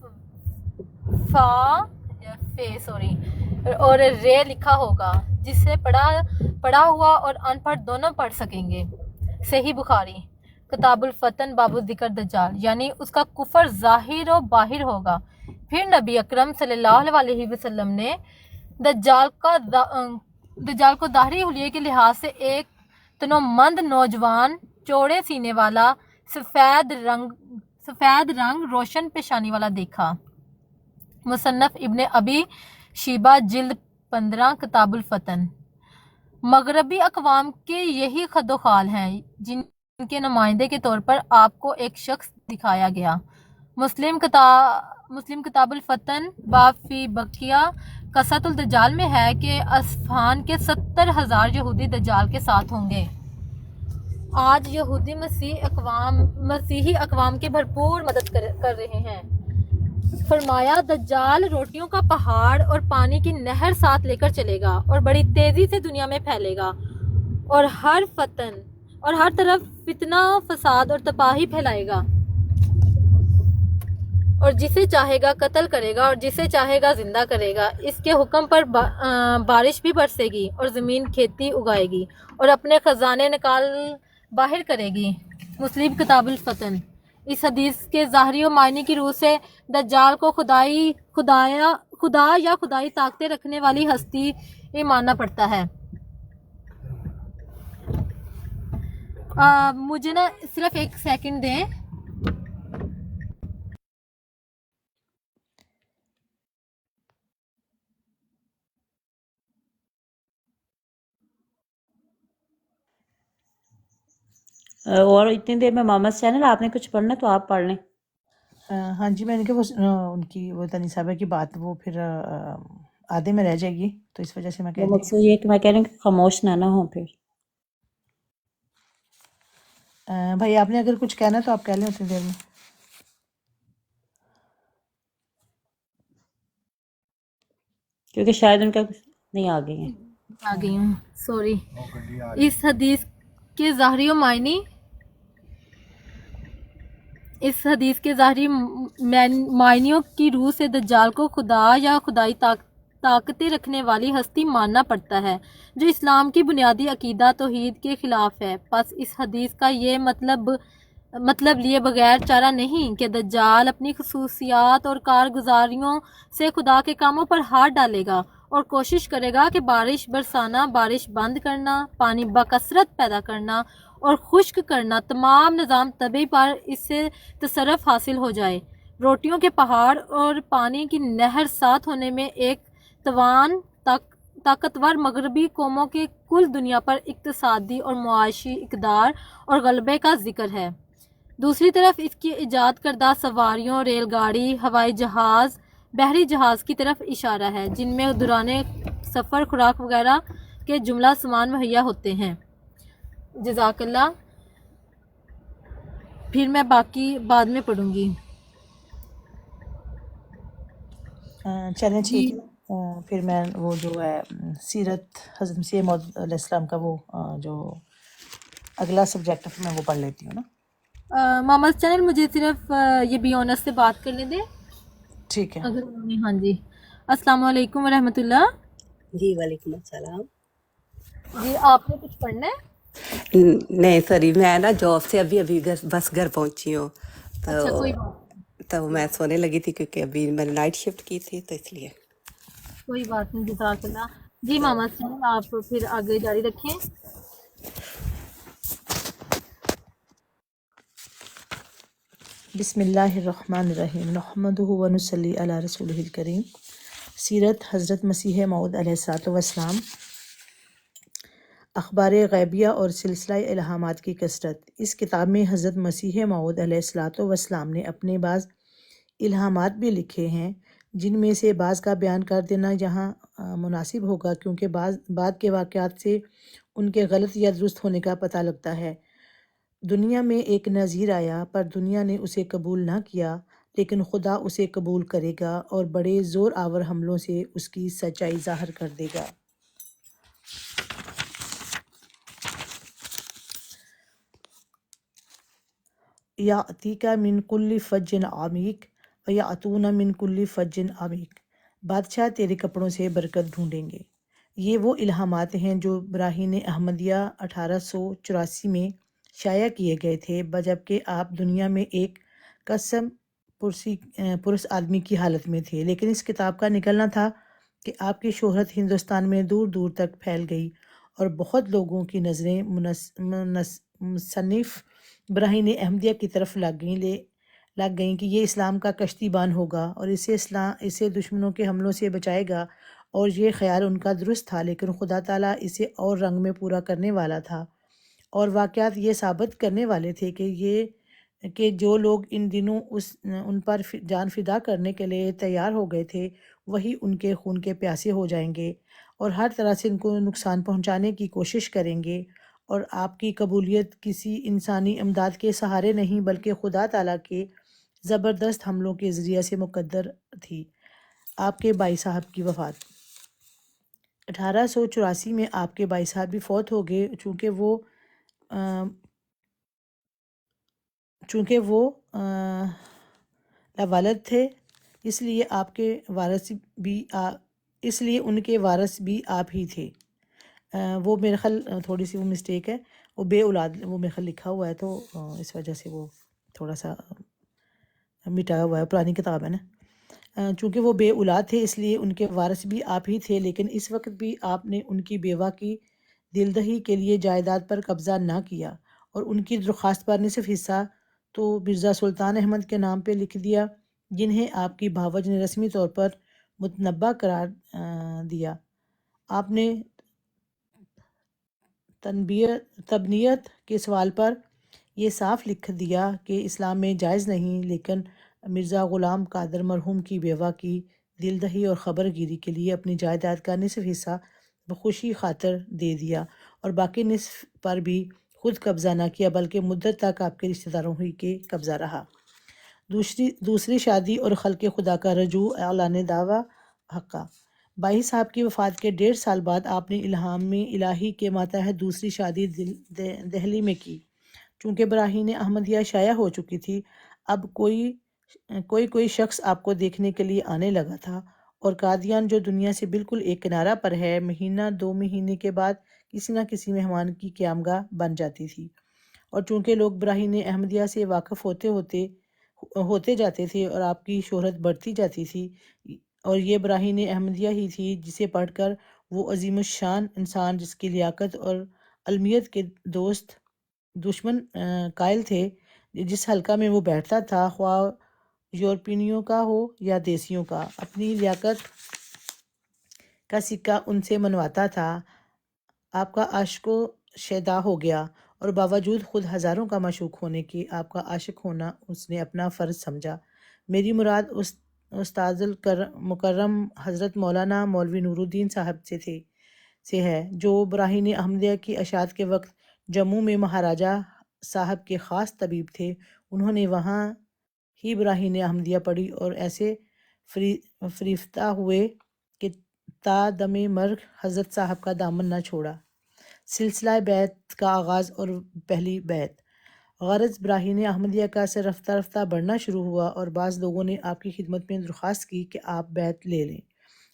اور رے لکھا ہوگا، جس سے پڑھا ہوا اور ان پڑھ دونوں پڑھ سکیں گے. صحیح بخاری کتاب الفتن باب الذکر دجال، یعنی اس کا کفر ظاہر و باہر ہوگا. پھر نبی اکرم صلی اللہ علیہ وسلم نے دجال کو ظاہری حلیے کے لحاظ سے ایک تنومند نوجوان، چوڑے سینے والا، سفید رنگ روشن پیشانی والا دیکھا. مصنف ابن ابی شیبہ جلد 15 کتاب الفتن. مغربی اقوام کے یہی خد و خال ہیں جن کے نمائندے کے طور پر آپ کو ایک شخص دکھایا گیا. مسلم کتاب الفتن باب فی بقیہ قصۃ الدجال میں ہے کہ اصفہان کے 70,000 یہودی دجال کے ساتھ ہوں گے. آج یہودی مسیحی اقوام کی بھرپور مدد کر رہے ہیں. فرمایا دجال روٹیوں کا پہاڑ اور پانی کی نہر ساتھ لے کر چلے گا اور بڑی تیزی سے دنیا میں پھیلے گا اور ہر طرف فتنہ، فساد اور تباہی پھیلائے گا، اور جسے چاہے گا قتل کرے گا اور جسے چاہے گا زندہ کرے گا. اس کے حکم پر بارش بھی برسے گی اور زمین کھیتی اگائے گی اور اپنے خزانے نکال باہر کرے گی. مسلم کتاب الفتن. اس حدیث کے ظاہری و معنی کی روح سے دجال کو خدا یا خدائی طاقتیں رکھنے والی ہستی یہ ماننا پڑتا ہے. مجھے نا صرف ایک سیکنڈ دیں. اور اتنی دیر میں محمد چینل آپ نے کچھ پڑھنا تو آپ پڑھ لیں. ہاں جی، میں نے کہا ان کی وہ تنی صاحبہ کی بات وہ پھر آدھے میں رہ جائے گی، تو اس وجہ سے میں کہہ وہ رہی مقصود یہ کہ میں کہہ رہی ہوں کہ خاموش نہ ہوں پھر. ہوں. بھائی آپ نے اگر کچھ کہنا ہے تو آپ کہہ لیں اتنی دیر میں. کیونکہ شاید ان کا نہیں آ گئی ہیں. آ گئی ہوں، سوری. اس حدیث کے ظاہری و معنی معنیوں کی روح سے دجال کو خدا یا خدائی طاقتیں رکھنے والی ہستی ماننا پڑتا ہے، جو اسلام کی بنیادی عقیدہ توحید کے خلاف ہے. پس اس حدیث کا یہ مطلب لیے بغیر چارہ نہیں کہ دجال اپنی خصوصیات اور کارگزاریوں سے خدا کے کاموں پر ہاتھ ڈالے گا اور کوشش کرے گا کہ بارش برسانا، بارش بند کرنا، پانی بکثرت پیدا کرنا اور خشک کرنا، تمام نظام طبعی پر اس سے تصرف حاصل ہو جائے. روٹیوں کے پہاڑ اور پانی کی نہر ساتھ ہونے میں ایک طاقتور مغربی قوموں کے کل دنیا پر اقتصادی اور معاشی اقدار اور غلبے کا ذکر ہے. دوسری طرف اس کی ایجاد کردہ سواریوں، ریل گاڑی، ہوائی جہاز، بحری جہاز کی طرف اشارہ ہے، جن میں دوران سفر خوراک وغیرہ کے جملہ سامان مہیا ہوتے ہیں. جزاک اللہ. پھر میں باقی بعد میں پڑھوں گی. چلیں ٹھیک ہے. پھر میں وہ جو ہے سیرت حضرت مسیح موعود علیہ السلام کا وہ جو اگلا سبجیکٹ ہے میں وہ پڑھ لیتی ہوں نا. محمد چینل مجھے صرف یہ بیونس سے بات کرنے دیں. ٹھیک ہے. اگر ہاں جی. السلام علیکم ورحمۃ اللہ. جی وعلیکم السلام. جی آپ نے کچھ پڑھنا ہے؟ نہیں سوری، میں نا جاب سے ابھی بس گھر پہنچی ہوں، اچھا کوئی بات تو میں سونے لگی تھی کیونکہ ابھی میں نے نائٹ شفٹ کی تھی تو اس لیے. کوئی بات نہیں. جزاک اللہ. جی محمد چینل آپ پھر آگے جاری رکھیں. بسم اللہ الرحمن الرحیم نحمدہ و نصلی علی رسولہ الکریم۔ سیرت حضرت مسیح موعود علیہ الصلوۃ والسلام۔ اخبار غیبیہ اور سلسلہ الہامات کی کثرت۔ اس کتاب میں حضرت مسیح موعود علیہ الصلوۃ والسلام نے اپنے بعض الہامات بھی لکھے ہیں، جن میں سے بعض کا بیان کر دینا یہاں مناسب ہوگا، کیونکہ بعد کے واقعات سے ان کے غلط یا درست ہونے کا پتہ لگتا ہے۔ دنیا میں ایک نذیر آیا، پر دنیا نے اسے قبول نہ کیا، لیکن خدا اسے قبول کرے گا اور بڑے زور آور حملوں سے اس کی سچائی ظاہر کر دے گا۔ یاتیک من کل فج عمیق و یاتون من کل فج عمیق، بادشاہ تیرے کپڑوں سے برکت ڈھونڈیں گے۔ یہ وہ الہامات ہیں جو براہین احمدیہ 1884 میں شائع کیے گئے تھے، جبکہ آپ دنیا میں ایک قسم پرس آدمی کی حالت میں تھے، لیکن اس کتاب کا نکلنا تھا کہ آپ کی شہرت ہندوستان میں دور دور تک پھیل گئی اور بہت لوگوں کی نظریں مصنف براہین احمدیہ کی طرف لگ گئیں کہ یہ اسلام کا کشتی بان ہوگا اور اسے دشمنوں کے حملوں سے بچائے گا، اور یہ خیال ان کا درست تھا، لیکن خدا تعالیٰ اسے اور رنگ میں پورا کرنے والا تھا، اور واقعات یہ ثابت کرنے والے تھے کہ جو لوگ ان دنوں ان پر جان فدا کرنے کے لیے تیار ہو گئے تھے، وہی ان کے خون کے پیاسے ہو جائیں گے اور ہر طرح سے ان کو نقصان پہنچانے کی کوشش کریں گے، اور آپ کی قبولیت کسی انسانی امداد کے سہارے نہیں بلکہ خدا تعالیٰ کے زبردست حملوں کے ذریعہ سے مقدر تھی۔ آپ کے بھائی صاحب کی وفات۔ 1884 میں آپ کے بھائی صاحب بھی فوت ہو گئے۔ چونکہ وہ لاوالد تھے، اس لیے ان کے وارث بھی آپ ہی تھے۔ وہ میرے خیال تھوڑی سی وہ مسٹیک ہے، وہ بے اولاد وہ میرے خیال لکھا ہوا ہے، تو اس وجہ سے وہ تھوڑا سا مٹایا ہوا ہے، پرانی کتاب ہے نا۔ چونکہ وہ بے اولاد تھے اس لیے ان کے وارث بھی آپ ہی تھے، لیکن اس وقت بھی آپ نے ان کی بیوہ کی دلدہی کے لیے جائیداد پر قبضہ نہ کیا اور ان کی درخواست پر نصف حصہ تو مرزا سلطان احمد کے نام پہ لکھ دیا، جنہیں آپ کی بھاوج نے رسمی طور پر متنبع قرار دیا۔ آپ نے تبنیت کے سوال پر یہ صاف لکھ دیا کہ اسلام میں جائز نہیں، لیکن مرزا غلام قادر مرحوم کی بیوہ کی دلدہی اور خبر گیری کے لیے اپنی جائیداد کا نصف حصہ بخوشی خاطر دے دیا، اور باقی نصف پر بھی خود قبضہ نہ کیا بلکہ مدت تک آپ کے رشتہ داروں ہی کے قبضہ رہا۔ دوسری شادی اور خلق خدا کا رجوع، اعلان دعویٰ حقہ۔ بھائی صاحب کی وفات کے 1.5 سال بعد آپ نے الہام الہی کے ماتحت دوسری شادی دہلی میں کی۔ چونکہ براہین احمدیہ شائع ہو چکی تھی، اب کوئی شخص آپ کو دیکھنے کے لیے آنے لگا تھا، اور قادیان جو دنیا سے بالکل ایک کنارہ پر ہے، مہینہ 2 مہینے کے بعد کسی نہ کسی مہمان کی قیامگاہ بن جاتی تھی، اور چونکہ لوگ براہین احمدیہ سے واقف ہوتے جاتے تھے اور آپ کی شہرت بڑھتی جاتی تھی، اور یہ براہین احمدیہ ہی تھی جسے پڑھ کر وہ عظیم الشان انسان جس کی لیاقت اور علمیت کے دشمن قائل تھے، جس حلقہ میں وہ بیٹھتا تھا، خواہ یورپینیوں کا ہو یا دیسیوں کا، اپنی لیاقت کا سکہ ان سے منواتا تھا۔ آپ کا عاشق و شیدا ہو گیا، اور باوجود خود ہزاروں کا معشوق ہونے کے آپ کا عاشق ہونا اس نے اپنا فرض سمجھا۔ میری مراد استاذ مکرم حضرت مولانا مولوی نور الدین صاحب سے ہے، جو براہین احمدیہ کی اشاعت کے وقت جموں میں مہاراجہ صاحب کے خاص طبیب تھے۔ انہوں نے وہاں ہی براہین احمدیہ پڑھی اور ایسے فریفتہ ہوئے کہ تا دم مرگ حضرت صاحب کا دامن نہ چھوڑا۔ سلسلہ بیعت کا آغاز اور پہلی بیعت۔ غرض براہین احمدیہ کا اثر رفتہ رفتہ بڑھنا شروع ہوا، اور بعض لوگوں نے آپ کی خدمت میں درخواست کی کہ آپ بیعت لے لیں،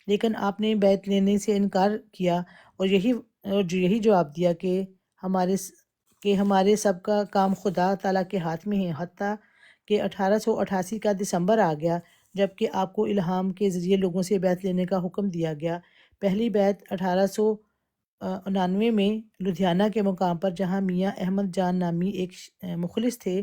لیکن آپ نے بیعت لینے سے انکار کیا اور یہی جواب دیا کہ ہمارے سب کا کام خدا تعالیٰ کے ہاتھ میں ہے، حتیٰ کہ 1888 کا دسمبر آ گیا جبکہ آپ کو الہام کے ذریعے لوگوں سے بیعت لینے کا حکم دیا گیا۔ پہلی بیعت 1899 میں لدھیانہ کے مقام پر، جہاں میاں احمد جان نامی ایک مخلص تھے،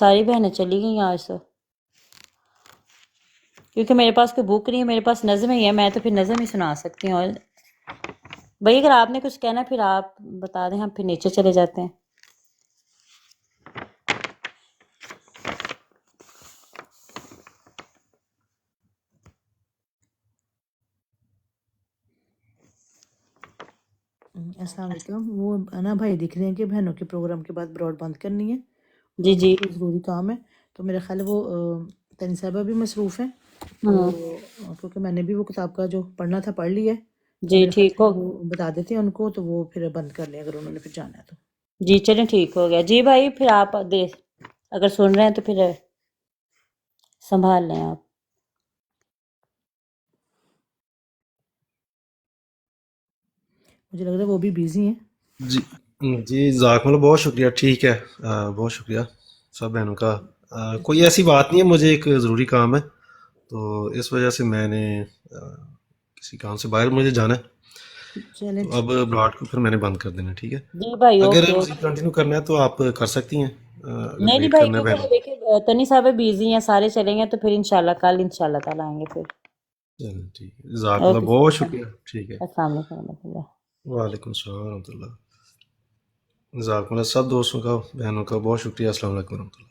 ساری بہنیں چلی گئی آج تو، کیونکہ میرے پاس کوئی بک نہیں ہے، میرے پاس نظم ہی ہے، میں تو پھر نظم ہی سنا سکتی ہوں. اور بھائی اگر آپ نے کچھ کہنا پھر آپ بتا دیں، ہم پھر نیچے چلے جاتے ہیں. السلام علیکم. وہ انا بھائی دکھ رہے ہیں کہ بہنوں کے پروگرام کے بعد براڈ بند کرنی ہے، جی ان جی. کو کوئی ضروری کام ہے. تو میرا خیال ہے وہ تنی صاحبہ بھی مصروف ہیں، تو ہاں کیونکہ میں نے بھی وہ کتاب کا جو پڑھنا تھا پڑھ لیا ہے، تو جی میرا خیال ٹھیک ہے ہو، وہ بتا دیتے ہیں ان کو، تو وہ پھر بند کر لیں اگر انہوں نے پھر جانا ہے تو. جی چلیں ٹھیک ہو گیا. جی بھائی پھر آپ اگر سن رہے ہیں تو پھر سنبھال لیں آپ. مجھے لگ رہا ہے وہ بھی بیزی ہیں. جی جی جزاک اللہ، بہت شکریہ. ٹھیک ہے، بہت شکریہ سب بہنوں کا. کوئی ایسی بات نہیں ہے، مجھے ایک ضروری کام ہے، تو اس وجہ سے میں نے کسی کام سے باہر مجھے جانا ہے، چلیں تو اب براڈ کو پھر میں نے بند کر دینا. ٹھیک ہے، جی بھائی اگر اوکے مزید اوکے. کنٹینیو کرنا ہے تو آپ کر سکتی ہیں، اگر نہیں نہیں ویٹ بھائی، کرنا ہے کیونکہ بہن. وہ دیکھیں تنی صاحب بیزی ہیں، سارے چلیں گے تو پھر انشاءاللہ کل انشاءاللہ تعالیٰ آئیں گے پھر. چلیں ٹھیک ہے، جزاک اللہ، اوکے بہت شکریہ. ٹھیک ہے، السلام علیکم ورحمۃ اللہ. وعلیکم السلام ورحمۃ اللہ. جزاک اللہ سب دوستوں کا، بہنوں کا بہت شکریہ. السلام علیکم ورحمۃ اللہ.